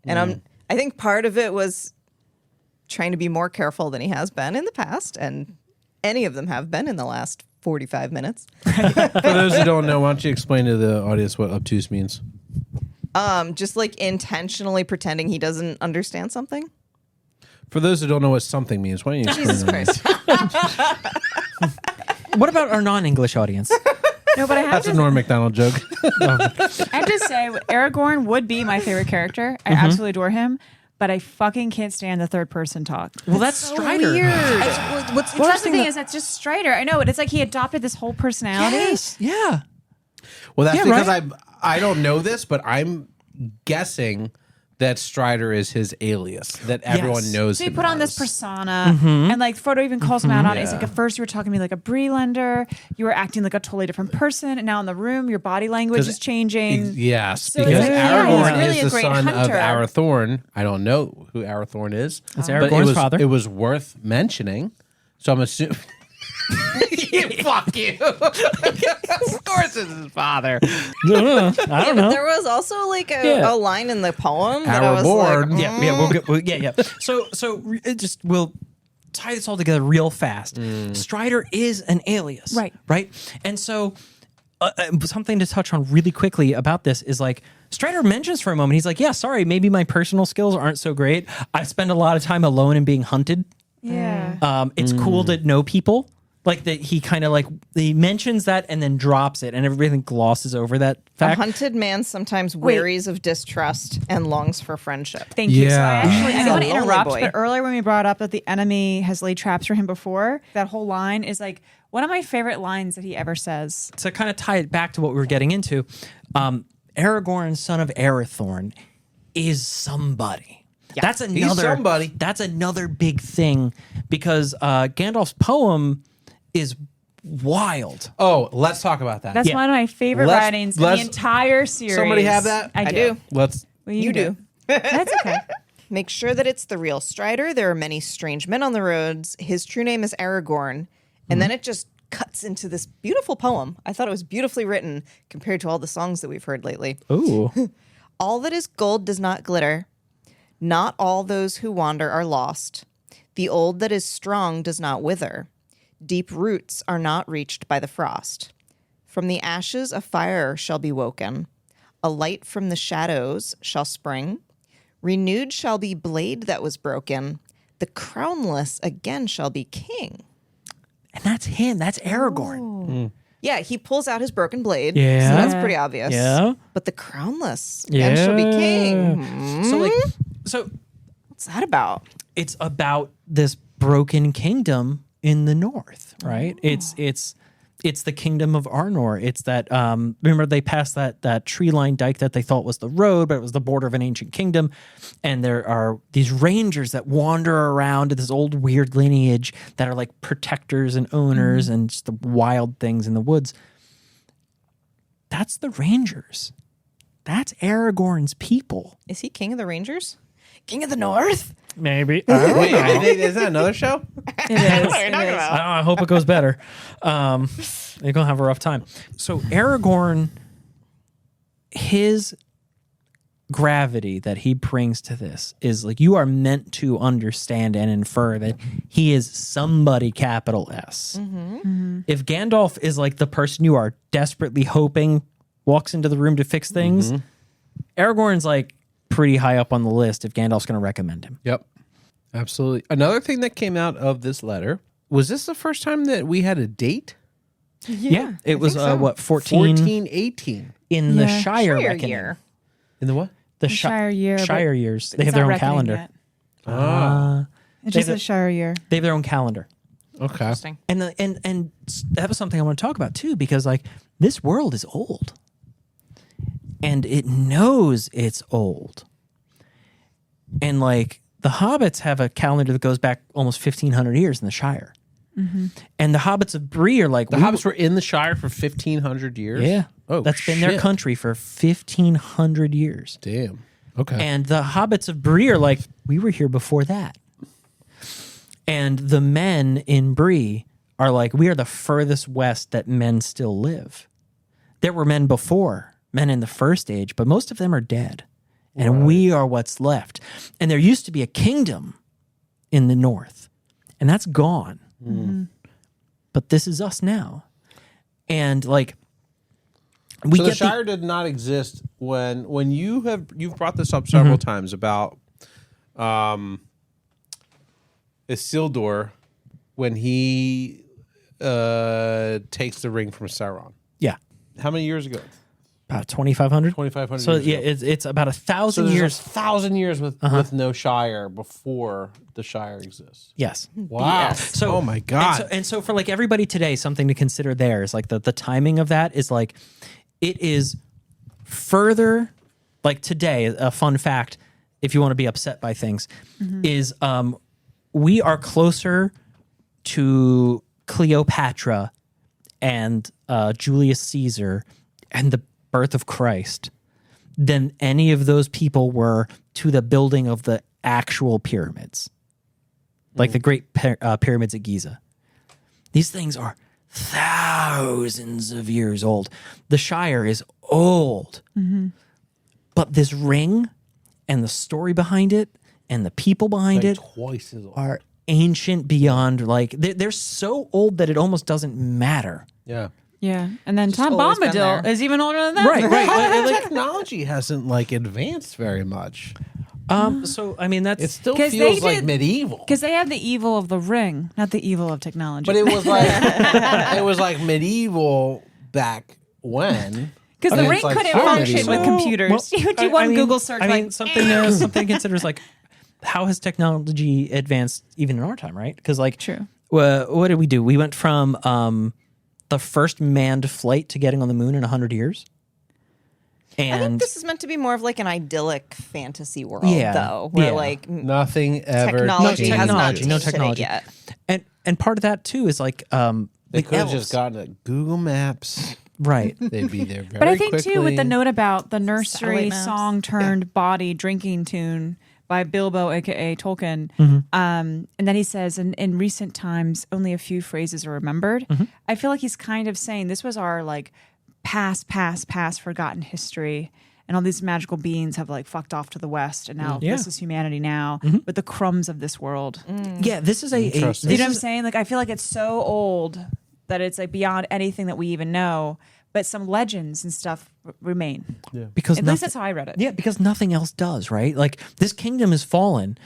and I think part of it was trying to be more careful than he has been in the past, and any of them have been in the last 45 minutes. For those who don't know, why don't you explain to the audience what obtuse means? Just like intentionally pretending he doesn't understand something. For those who don't know what something means, why don't you explain Jesus that? Christ. What about our non-English audience? No, but I have That's to a Norm Macdonald joke. I have to say, Aragorn would be my favorite character. I absolutely adore him, but I fucking can't stand the third person talk. Well, that's Strider. weird. What's Well, that's the interesting? thing is that's just Strider. I know, but it's like he adopted this whole personality. Yes. Yeah. Well, that's Yeah, because right? I don't know this, but I'm guessing that Strider is his alias, that everyone Yes. knows So he him put on this as. persona, and like Frodo even calls him out on it. It's Yeah. like at first you were talking to me like a Bree lender, you were acting like a totally different person, and now in the room your body language 'Cause is changing. Yes, So because it's like, yeah, Aragorn he's really is a the great son hunter. of Arathorn. I don't know who Arathorn is. It's but Aragorn's father. It was worth mentioning. So I'm assuming. Fuck you. Of course it's his father. I don't know. There was also like a line in the poem that I was Aragorn. like, Yeah. So we'll tie this all together real fast. Strider is an alias, right? And so something to touch on really quickly about this is like Strider mentions for a moment. He's like, "Yeah, sorry, maybe my personal skills aren't so great. I spend a lot of time alone and being hunted. Yeah. It's cool to know people." Like that, he kind of like he mentions that and then drops it, and everything glosses over that a fact. hunted man sometimes wearies of distrust and longs for friendship. Thank you. So Yeah. I don't want to He's a lonely interrupt, boy. but earlier when we brought up that the enemy has laid traps for him before, that whole line is like one of my favorite lines that he ever says. To kind of tie it back to what we were getting into, Aragorn, son of Arathorn, is somebody. That's another somebody. That's another big thing because Gandalf's poem is wild. Oh, let's talk about that. That's Yeah. one of my favorite Let's- writings in the let's- entire series. Somebody have that? I I do. do. Let's. Well, You do. That's okay. Make sure that it's the real Strider. There are many strange men on the roads. His true name is Aragorn. And then it just cuts into this beautiful poem. I thought it was beautifully written compared to all the songs that we've heard lately. Ooh. All that is gold does not glitter. Not all those who wander are lost. The old that is strong does not wither. Deep roots are not reached by the frost. From the ashes a fire shall be woken. A light from the shadows shall spring. Renewed shall be blade that was broken. The crownless again shall be king. And that's him. That's Aragorn. Yeah, he pulls out his broken blade. Yeah. So that's pretty obvious. Yeah. But the crownless again shall be king. So What's that about? it's about this broken kingdom in the north, right? It's It's the kingdom of Arnor. It's that, remember they passed that tree-lined dike that they thought was the road, but it was the border of an ancient kingdom. And there are these rangers that wander around this old weird lineage that are like protectors and owners and just the wild things in the woods. That's the rangers. That's Aragorn's people. Is he king of the Rangers? King of the North? Maybe. Wait, is that another show? It is. It is. I hope it goes better. You're going to have a rough time. So Aragorn, his gravity that he brings to this is like you are meant to understand and infer that he is somebody capital S. If Gandalf is like the person you are desperately hoping walks into the room to fix things, Aragorn's like pretty high up on the list if Gandalf's going to recommend him. Yep. Absolutely. Another thing that came out of this letter, was this the first time that we had a date? Yeah. It was, so. what, 1418. in the Yeah. Shire Shire reckoning. year. In the what? The Shire year, but Shire years. They It's have their not own reckoning calendar. yet. Ah, It's just They- a Shire year. They have their own calendar. okay. Interesting. And that was something I want to talk about too, because like this world is old. And it knows it's old. And like the hobbits have a calendar that goes back almost 1,500 years in the Shire. And the hobbits of Bree are like The hobbits were in the Shire for 1,500 years? Yeah. Oh, that's been their shit. country for 1,500 years. Damn. Okay. And the hobbits of Bree are like, we were here before that. And the men in Bree are like, we are the furthest west that men still live. There were men before, men in the first age, but most of them are dead. And we are what's left. And there used to be a kingdom in the north, and that's gone. But this is us now. And like, we so the get Shire did not exist when you've brought this up several times about Isildur when he takes the ring from Sauron. yeah, How many years ago? about 2,500. 2,500 So years yeah, ago. it's about 1,000 So there's years. 1,000 years with no Shire before the Shire exists. Yes. Wow. So, oh my God. And so for like everybody today, something to consider there is like the timing of that is like, it is further, like today, a fun fact, if you want to be upset by things, is we are closer to Cleopatra and Julius Caesar and the birth of Christ than any of those people were to the building of the actual pyramids, like the great pyramids at Giza. These things are thousands of years old. The Shire is old. But this ring and the story behind it and the people behind Like it twice as old. are ancient beyond, like, they're so old that it almost doesn't matter. Yeah. Yeah. And then Tom always been Bombadil there. is even older than that. Like, technology hasn't like advanced very much. So, I mean, that's... It still 'Cause feels they like did- medieval. Because they have the evil of the ring, not the evil of technology. But it was like it was like medieval back when. Because I the mean, ring it's like couldn't so function medieval. with computers. You would do one Google search. I mean, like, something something to consider is like, how has technology advanced even in our time, right? Because like, True. What did we do? We went from the first manned flight to getting on the moon in 100 years. I think And this is meant to be more of like an idyllic fantasy world, Yeah. though, where Yeah. like Nothing ever. technology changed. has not technology, no tasted it technology. yet. and part of that too is like They the could have elves. just gotten it. Google Maps. right. They'd be there very But I think quickly. too with the note about the nursery Satellite maps. song turned body drinking tune by Bilbo, aka Tolkien, and then he says, in recent times, only a few phrases are remembered. I feel like he's kind of saying this was our like past forgotten history, and all these magical beings have like fucked off to the west, and now Yeah. this is humanity now with the crumbs of this world. Yeah, this is Interesting. You know what I'm saying? Like I feel like it's so old that it's like beyond anything that we even know. But some legends and stuff remain. because At least that's how I read it. Yeah, because nothing else does, right? Like this kingdom is fallen.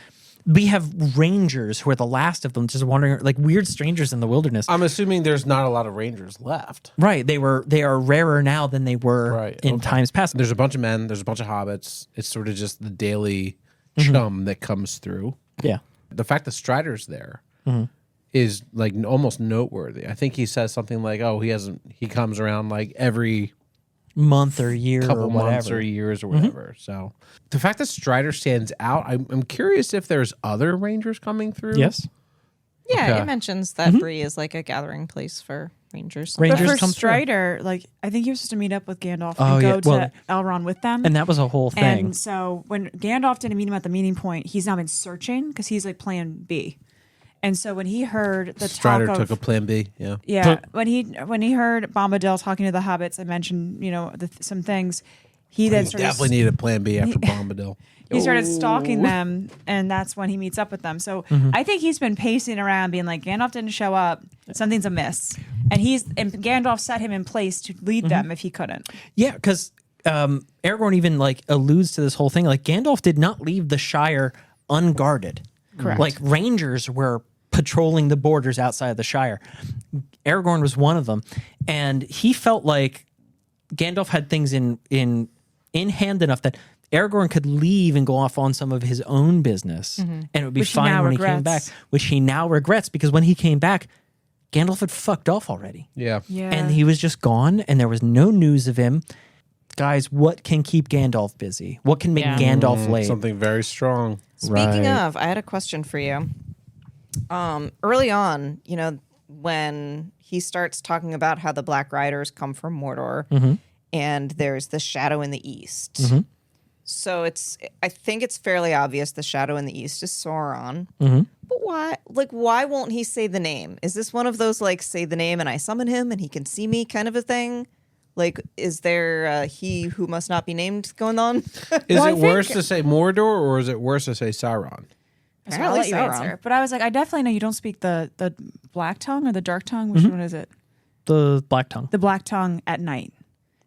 We have rangers who are the last of them, just wandering like weird strangers in the wilderness. I'm assuming there's not a lot of rangers left. Right? They are rarer now than they were in times past. There's a bunch of men. There's a bunch of hobbits. It's sort of just the daily chum that comes through. Yeah. The fact that Strider's there is like almost noteworthy. I think he says something like, "Oh, he comes around like every month or year couple or whatever. months or years or whatever." So the fact that Strider stands out, I'm curious if there's other Rangers coming through. Yes. Yeah, Okay. it mentions that Bree is like a gathering place for Rangers. But Rangers for come through. Strider, like I think he was supposed to meet up with Gandalf Oh, and go yeah. Well, to Elrond with them. And that was a whole thing. And so when Gandalf didn't meet him at the meeting point, he's now been searching because he's like plan B. And so when he heard the Strider talk of, took a plan B. Yeah. yeah, when he heard Bombadil talking to the hobbits and mentioned some things, he then started Definitely need a plan B after Bombadil. he started stalking them, and that's when he meets up with them. So I think he's been pacing around, being like, Gandalf didn't show up, something's amiss, and Gandalf set him in place to lead them if he couldn't. Yeah, because Aragorn even like alludes to this whole thing. Like Gandalf did not leave the Shire unguarded. Correct. Like Rangers were patrolling the borders outside of the Shire. Aragorn was one of them, and he felt like Gandalf had things in hand enough that Aragorn could leave and go off on some of his own business, and it would be Which he fine now when he came back. regrets. Which he now regrets because when he came back, Gandalf had fucked off already. Yeah. Yeah, And he was just gone, and there was no news of him. Guys, what can keep Gandalf busy? What can make Gandalf late? Something very strong. Speaking Right. of, I had a question for you. Early on, when he starts talking about how the Black Riders come from Mordor and there's the shadow in the east. So I think it's fairly obvious the shadow in the east is Sauron. But why won't he say the name? Is this one of those like say the name and I summon him and he can see me kind of a thing? Like, is there he who must not be named going on? Is I it worse think- to say Mordor or is it worse to say Sauron? So I'll let you Sauron. answer. But I was like, I definitely know you don't speak the black tongue or the dark tongue. Which one is it? The Black Tongue. The black tongue at night.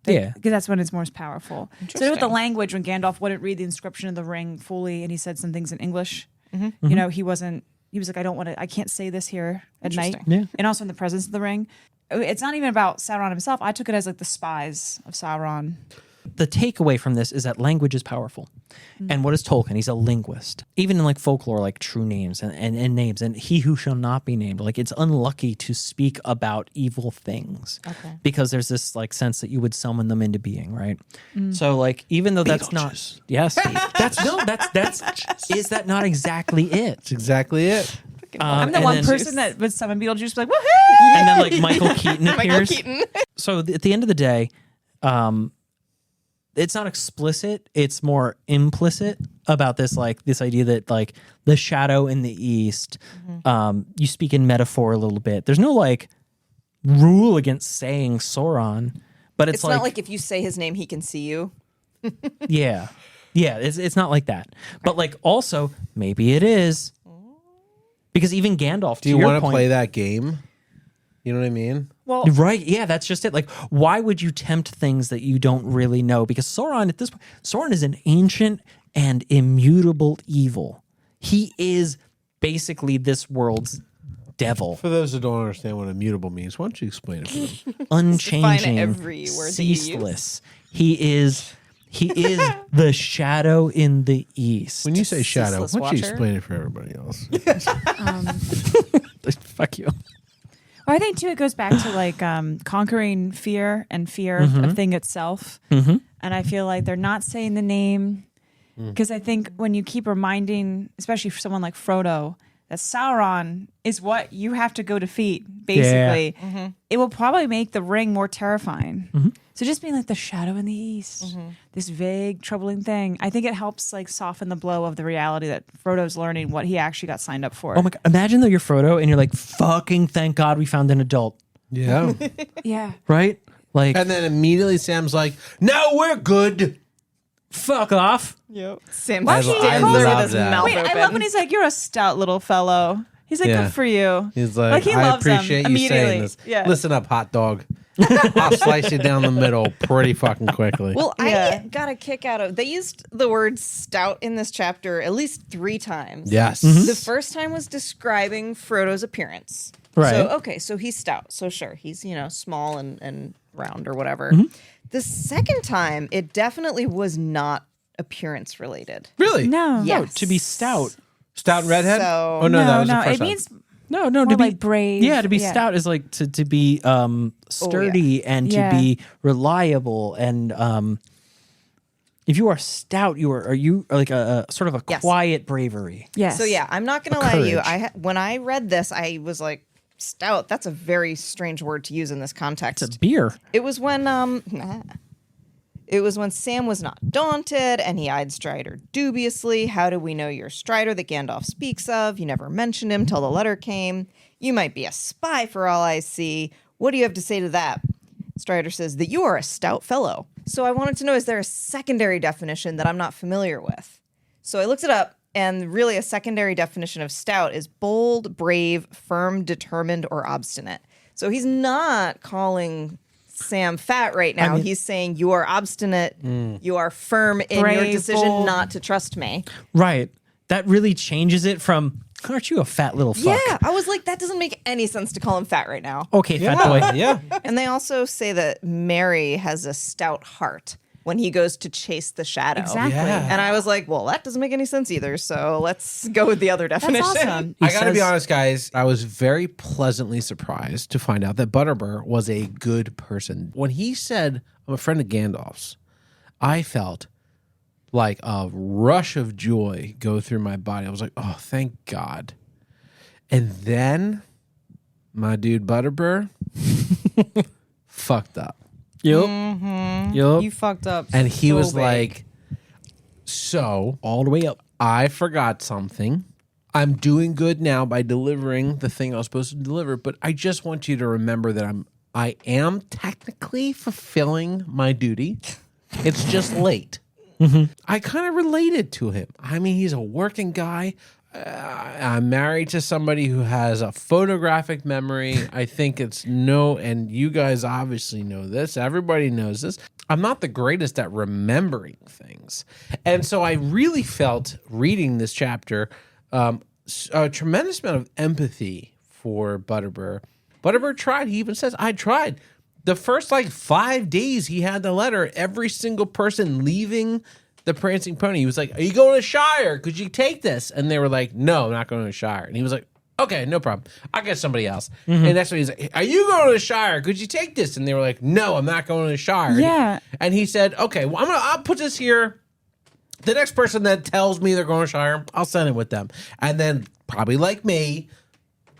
Yeah. Because that's when it's most powerful. So with the Interesting. language, when Gandalf wouldn't read the inscription of the ring fully and he said some things in English, he was like, I can't say this here at night. Yeah. And also in the presence of the ring. It's not even about Sauron himself. I took it as like the spies of Sauron. The takeaway from this is that language is powerful. And what is Tolkien? He's a linguist. Even in like folklore, like true names and names, and he who shall not be named. Like it's unlucky to speak about evil things because there's this like sense that you would summon them into being, right? So like even though that's not yes, that's is that not exactly it? That's exactly it. I'm the and one then- person that would summon Beetlejuice, like, woohoo! And then like Michael Keaton appears. Keaton. So at the end of the day, it's not explicit, it's more implicit about this idea that like the shadow in the east, you speak in metaphor a little bit. There's no like rule against saying Sauron, but It's not like if you say his name, he can see you. yeah, it's not like that. But like also maybe it is because even Gandalf. Do you want to play that game? You know what I mean? Well, Right, yeah, that's just it. Like, why would you tempt things that you don't really know? Because Sauron, at this point, Sauron is an ancient and immutable evil. He is basically this world's devil, For those who don't understand what immutable means, why don't you explain it for them? unchanging, every word that you use. ceaseless. He is the shadow in the east. When you say shadow, Ceaseless why don't you watcher? explain it for everybody else? Fuck you. I think too it goes back to like conquering fear and fear of a thing itself. And I feel like they're not saying the name because I think when you keep reminding, especially for someone like Frodo, that Sauron is what you have to go defeat, basically, it will probably make the ring more terrifying. So just being like the shadow in the east, this vague, troubling thing, I think it helps like soften the blow of the reality that Frodo's learning what he actually got signed up for. Oh my god! Imagine though you're Frodo and you're like, "Fucking thank God we found an adult," Yeah. Yeah. right? Like, And then immediately Sam's like, "No, we're good." fuck off. Sam Why I can't love he with that. his mouth Wait, open. I love when he's like, "You're a stout little fellow." He's like, Yeah. "Good for you." He's like, he I loves them appreciate you immediately. saying this. Yeah. Listen up, hot dog. I'll slice you down the middle pretty fucking quickly. Well, Yeah. I got a kick out of. They used the word stout in this chapter at least 3 times. yes. The first time was describing Frodo's appearance. Right. So okay, so he's stout. So sure, he's small and round or whatever. The second time, it definitely was not appearance related. Really? No. Yeah. No, to be stout. Stout and redhead? So- Oh, no, that was the no. first It time. means No, More to be like brave. Yeah, to be stout is like to be sturdy and to be reliable. And if you are stout, are you like a sort of a quiet bravery? Yes. So yeah, I'm not gonna lie to you. When I read this, I was like, stout. That's a very strange word to use in this context. It's a beer. It was when It was when Sam was not daunted and he eyed Strider dubiously. How do we know you're Strider that Gandalf speaks of? You never mentioned him till the letter came. You might be a spy for all I see. What do you have to say to that? Strider says that you are a stout fellow. So I wanted to know, is there a secondary definition that I'm not familiar with? So I looked it up, and really a secondary definition of stout is bold, brave, firm, determined, or obstinate. So he's not calling Sam fat right now. He's saying you are obstinate, you are firm in your decision not to trust me. Right. That really changes it from, aren't you a fat little fuck? Yeah, I was like, that doesn't make any sense to call him fat right now. Okay, fat boy. Yeah. And they also say that Merry has a stout heart when he goes to chase the shadow. Exactly. Yeah. And I was like, well, that doesn't make any sense either. So let's go with the other definition. That's awesome. I gotta be honest, guys. I was very pleasantly surprised to find out that Butterbur was a good person. When he said, I'm a friend of Gandalf's, I felt like a rush of joy go through my body. I was like, oh, thank God. And then my dude Butterbur fucked up. Yep. You fucked up. And he so was big. like, so All the way up. I forgot something. I'm doing good now by delivering the thing I was supposed to deliver, but I just want you to remember that I am technically fulfilling my duty. It's just late. I kind of related to him. I mean, he's a working guy. I'm married to somebody who has a photographic memory. I think and you guys obviously know this. Everybody knows this. I'm not the greatest at remembering things. And so I really felt reading this chapter a tremendous amount of empathy for Butterbur. Butterbur tried. He even says, I tried. The first 5 days he had the letter, every single person leaving the Prancing Pony, he was like, are you going to Shire? Could you take this? And they were like, no, I'm not going to Shire. And he was like, okay, no problem. I'll get somebody else. And that's what he's like, are you going to Shire? Could you take this? And they were like, no, I'm not going to Shire. Yeah. And he said, okay, well, I'll put this here. The next person that tells me they're going to Shire, I'll send it with them. And then, probably like me,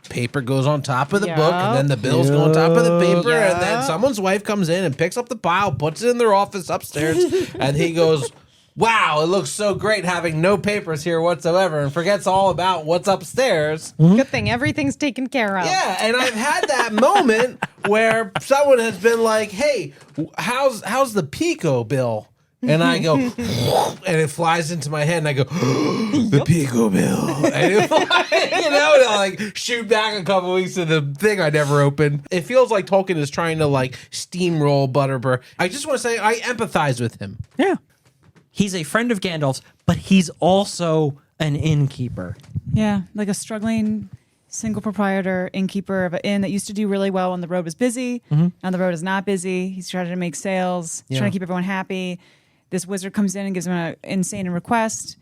paper goes on top of the book, and then the bills go on top of the paper, and then someone's wife comes in and picks up the pile, puts it in their office upstairs, and he goes, wow, it looks so great having no papers here whatsoever, and forgets all about what's upstairs. Good thing everything's taken care of. Yeah, and I've had that moment where someone has been like, hey, how's the Pico bill? And I go, and it flies into my head, and I go, the Pico bill. And it flies, and I shoot back a couple weeks to the thing I never opened. It feels like Tolkien is trying to steamroll Butterbur. I just want to say I empathize with him. Yeah. He's a friend of Gandalf's, but he's also an innkeeper. Yeah, like a struggling single proprietor, innkeeper of an inn that used to do really well when the road was busy. Now the road is not busy. He's trying to make sales. He's trying to keep everyone happy. This wizard comes in and gives him an insane request.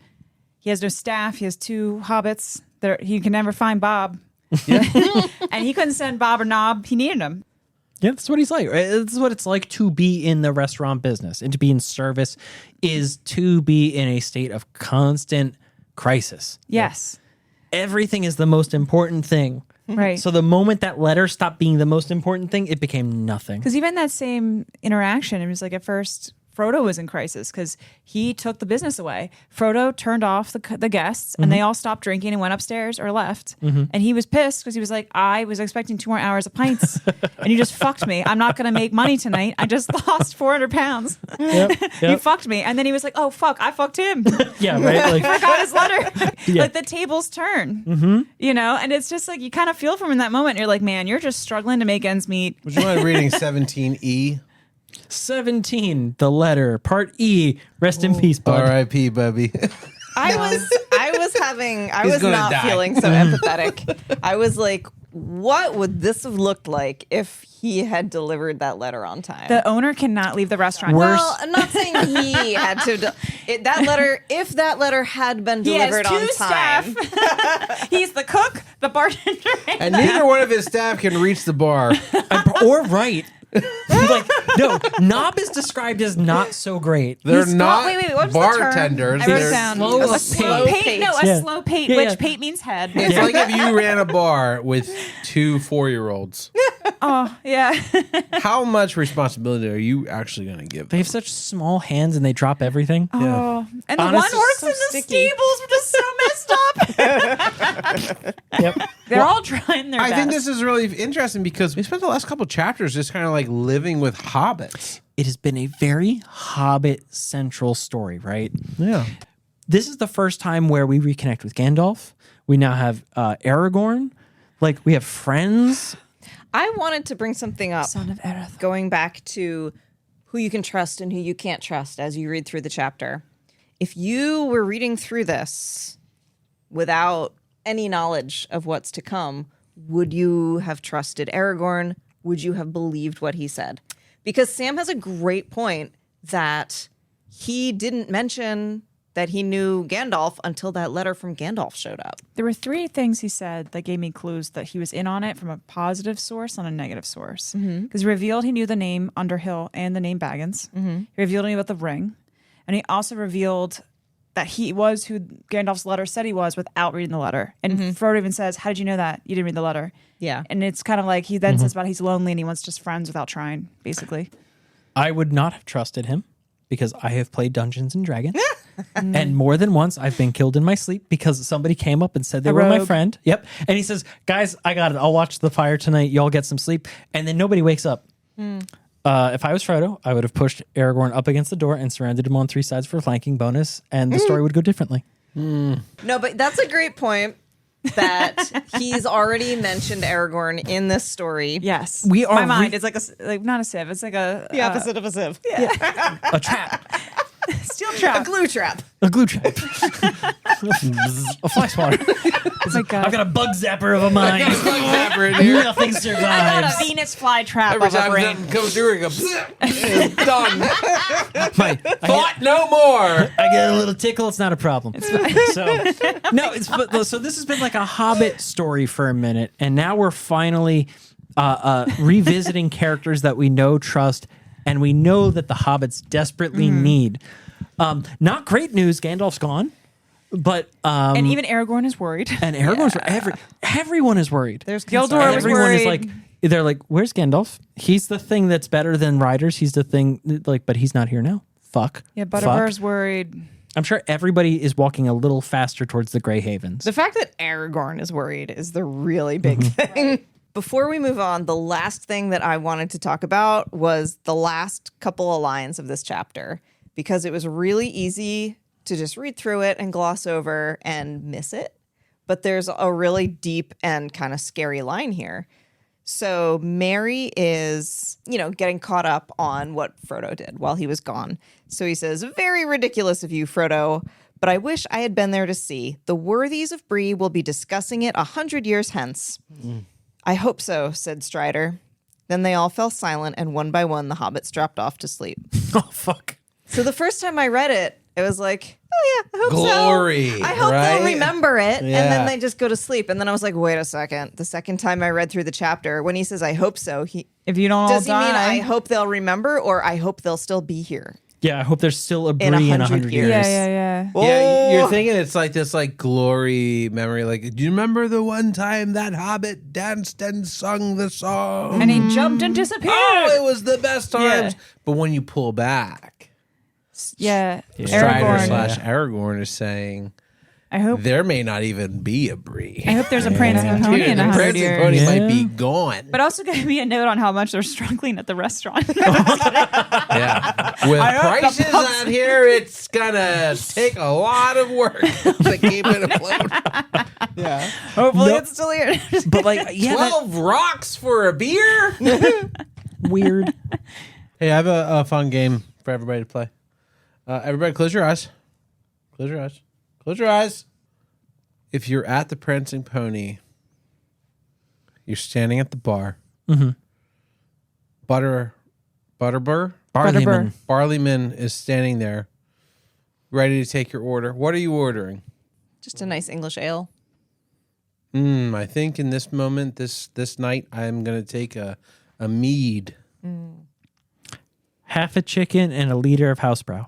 He has no staff. He has 2 hobbits. He can never find Bob. And he couldn't send Bob or Nob. He needed him. Yeah, that's what he's like. This is what it's like to be in the restaurant business, and to be in service is to be in a state of constant crisis. Yes. Everything is the most important thing. Right. So the moment that letter stopped being the most important thing, it became nothing. Because even that same interaction, it was like at first Frodo was in crisis because he took the business away. Frodo turned off the guests and they all stopped drinking and went upstairs or left. And he was pissed because he was like, I was expecting 2 more hours of pints and you just fucked me. I'm not going to make money tonight. I just lost 400 pounds. You fucked me. And then he was like, oh, fuck, I fucked him. Yeah, right? I forgot his letter. Like the tables turn, and it's just like you kind of feel from him in that moment. You're like, man, you're just struggling to make ends meet. Would you mind reading 17E? 17, the letter, part E, rest in peace, bud. R.I.P., Bubby. I was not die. feeling so empathetic. I was like, what would this have looked like if he had delivered that letter on time? The owner cannot leave the restaurant. Well, I'm not saying he had to. If that letter had been He has delivered two on time. staff. He's the cook, the bartender, And neither one of his staff can reach the bar. Or right. Like, no, Knob is described as not so great. They're He's not wait, what was the term? bartenders. I wrote it They're down. slow A of slow pate. pate. No, a Yeah. slow pate, Yeah, which yeah. pate means head. It's like if you ran a bar with 2 4-year-olds. Oh, yeah. How much responsibility are you actually going to give They them? have such small hands and they drop everything. Oh, and the Honestly, one works so in the sticky. stables, which is so messed up. Yep. They're all trying their I best. think this is really interesting because we spent the last couple chapters just kind of like living with hobbits. It has been a very Hobbit central story, right? Yeah. This is the first time where we reconnect with Gandalf. We now have Aragorn. Like, we have friends. I wanted to bring something up. Son of Erith. Going back to who you can trust and who you can't trust as you read through the chapter. If you were reading through this without any knowledge of what's to come, would you have trusted Aragorn? Would you have believed what he said? Because Sam has a great point that he didn't mention that he knew Gandalf until that letter from Gandalf showed up. There were 3 things he said that gave me clues that he was in on it from a positive source and a negative source. Because he revealed he knew the name Underhill and the name Baggins. He revealed he knew about the ring. And he also revealed that he was who Gandalf's letter said he was without reading the letter. And Frodo even says, how did you know that? You didn't read the letter. Yeah. And it's kind of like he then says about he's lonely and he wants just friends without trying, basically. I would not have trusted him because I have played Dungeons and Dragons. And more than once, I've been killed in my sleep because somebody came up and said they A were my rogue. friend. Yep. And he says, guys, I got it. I'll watch the fire tonight. Y'all get some sleep. And then nobody wakes up. If I was Frodo, I would have pushed Aragorn up against the door and surrounded him on 3 sides for a flanking bonus, and the story would go differently. No, but that's a great point that he's already mentioned Aragorn in this story. Yes. We are My mind re- is like not a sieve. It's like a of a sieve. A trap. steel trap. A glue trap. A glue trap. A fly swatter. Oh my God. I've got a bug zapper of a mind. Zapper in here. Nothing I got survives. a Venus flytrap Every of a time brain. something comes through, it goes, it's done. I Thought no more. get a little tickle. It's not a problem. So this has been like a Hobbit story for a minute, and now we're finally revisiting characters that we know, trust, and we know that the hobbits desperately need. Not great news. Gandalf's gone, but And even Aragorn is worried. and Aragorn's everyone is worried. There's Gildor was Everyone is worried. like, they're like, where's Gandalf? He's the thing that's better than riders. He's the thing like, but he's not here now. Fuck. Yeah, Fuck. Butterbur's worried. I'm sure everybody is walking a little faster towards the Grey Havens. The fact that Aragorn is worried is the really big thing. Before we move on, the last thing that I wanted to talk about was the last couple of lines of this chapter, because it was really easy to just read through it and gloss over and miss it. But there's a really deep and kind of scary line here. So Merry is, getting caught up on what Frodo did while he was gone. So he says, very ridiculous of you, Frodo, but I wish I had been there to see. The worthies of Bree will be discussing it 100 years hence. I hope so, said Strider. Then they all fell silent, and one by one the hobbits dropped off to sleep. Oh, fuck. So the first time I read it, it was like, oh yeah, I hope Glory, so. I hope right? they'll remember it. Yeah. And then they just go to sleep. And then I was like, wait a second. The second time I read through the chapter, when he says, I hope so, If you don't does he all mean die. I hope they'll remember, or I hope they'll still be here? Yeah, I hope there's still a Bree In in 100 100 years. years. Yeah. Yeah, you're Oh. thinking it's like this like glory memory. Like, do you remember the one time that hobbit danced and sung the song? And he jumped and disappeared. Oh, it was the best times. Yeah. But when you pull back, Yeah. Strider Aragorn. Aragorn is saying I hope there may not even be a Bree. I hope there's a prancing pony Dude, in the 100 prancing years. pony Yeah. might be gone. But also give me a note on how much they're struggling at the restaurant. Yeah. With hope the prices pups- out here, it's gonna take a lot of work to keep it afloat. Yeah. Hopefully No. it's still here. But like, yeah, 12 rocks for a beer? weird. Hey, I have a fun game for everybody to play. Everybody close your eyes. Close your eyes. Close your eyes. If you're at the Prancing Pony, you're standing at the bar. Mm-hmm. Butterbur, Barleyman. Barleyman is standing there ready to take your order. What are you ordering? Just a nice English ale. I think in this moment, this night, I'm going to take a mead. Half a chicken and a liter of house brow.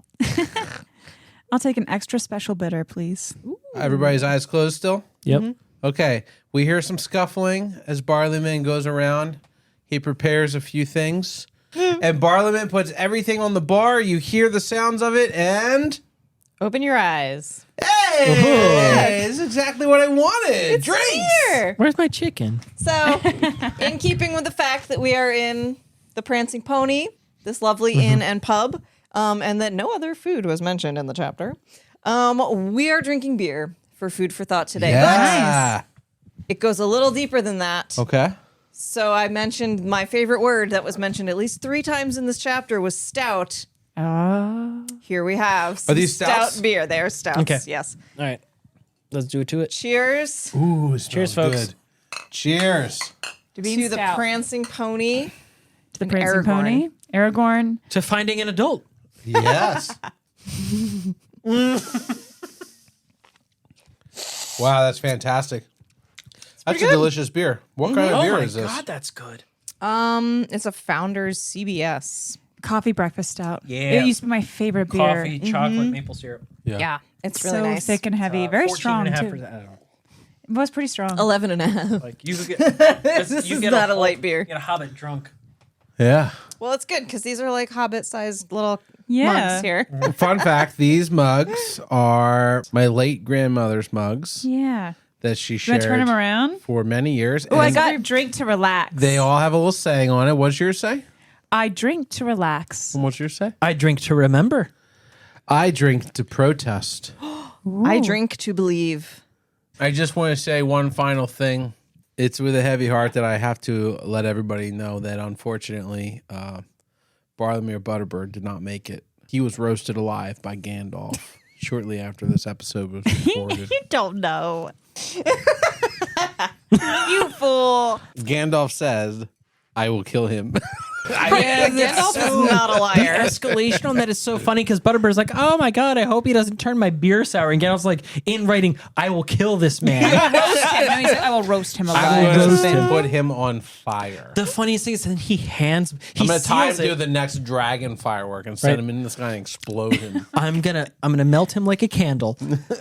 I'll take an extra special bitter, please. Everybody's eyes closed still? Yep. Okay. We hear some scuffling as Barleyman goes around. He prepares a few things. And Barleyman puts everything on the bar. You hear the sounds of it, and... Open your eyes. Hey! This is exactly what I wanted. Drinks! Here. Where's my chicken? So, in keeping with the fact that we are in the Prancing Pony, this lovely inn and pub, and that no other food was mentioned in the chapter, we are drinking beer for food for thought today. Yeah. But it goes a little deeper than that. Okay. So I mentioned my favorite word that was mentioned at least 3 times in this chapter was stout. Here we have some these stouts? stout beer. They are stouts, Okay. yes. All right. Let's do it to it. Cheers Ooh, it Cheers, smells folks. good. Cheers. To being to the stout. Prancing Pony. To the Prancing Aragorn. Pony. Aragorn. To finding an adult. Yes. Wow, that's fantastic. That's a delicious beer. What kind of beer is this? that's good. It's a Founder's CBS. Coffee breakfast stout. Yeah. It used to be my favorite beer. Coffee, chocolate, maple syrup. Yeah, it's really so nice. thick and heavy. Very 14 strong, and a half too. percent. I don't know. It was pretty strong. 11 and a half. Like you could get this is not a light beer. You get a Hobbit drunk. Yeah. Well, it's good because these are like Hobbit-sized little Yeah. mugs here. Fun fact, these mugs are my late grandmother's mugs Yeah. that she Do I shared turn them around? for many years. Oh, I and got drink to relax. They all have a little saying on it. What's yours say? I drink to relax. And what's yours say? I drink to remember. I drink to protest. I drink to believe. I just want to say one final thing. It's with a heavy heart that I have to let everybody know that unfortunately, Bartholomew Butterbur did not make it. He was roasted alive by Gandalf shortly after this episode was recorded. You don't know. You fool. Gandalf says, I will kill him. Gandalf is not a The liar. escalation on that is so funny because Butterbur's like, oh my god, I hope he doesn't turn my beer sour. And Gandalf's like, in writing, I will kill this man. Roast him. No, he said, I will roast him I'm alive. going roast to him. put him on fire. The funniest thing is then he I'm going to tie him seals to it. the next dragon firework and send Right. him in the sky and explode him. I'm gonna melt him like a candle.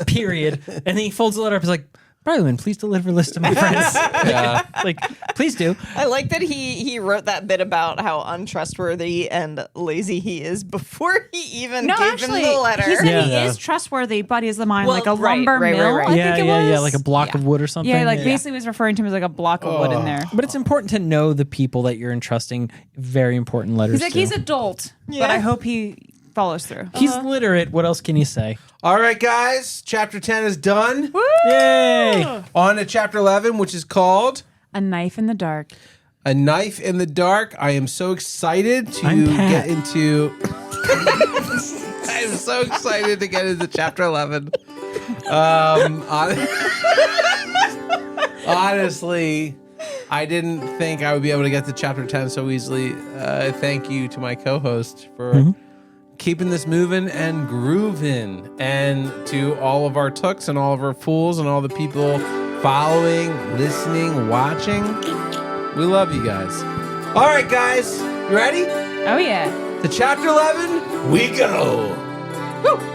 Period. And then he folds the letter up. He's like, Barleyman, please deliver this to my friends. Yeah. Like, please do. I like that he wrote that bit about how untrustworthy and lazy he is before he even No, gave actually, him the letter. he said he Yeah. is trustworthy, but he's the mind Well, like a right, lumber right, mill. right. I Yeah, think it yeah, was. yeah, like a block of wood or something. Yeah, like basically was referring to him as like a block of wood in there. But it's important to know the people that you're entrusting very important letters He's like to. he's adult, Yeah. but I hope he follows through. He's literate. What else can you say? All right, guys. Chapter 10 is done. Yay! On to chapter 11, which is called A knife in the dark. A Knife in the Dark. I am so excited to I'm Pat. get into... I am so excited to get into chapter 11. Honestly, I didn't think I would be able to get to chapter 10 so easily. Thank you to my co-host for keeping this moving and grooving. And to all of our tooks and all of our fools and all the people following, listening, watching. We love you guys. All right, guys. You ready? Oh yeah. To chapter 11, we go. Woo!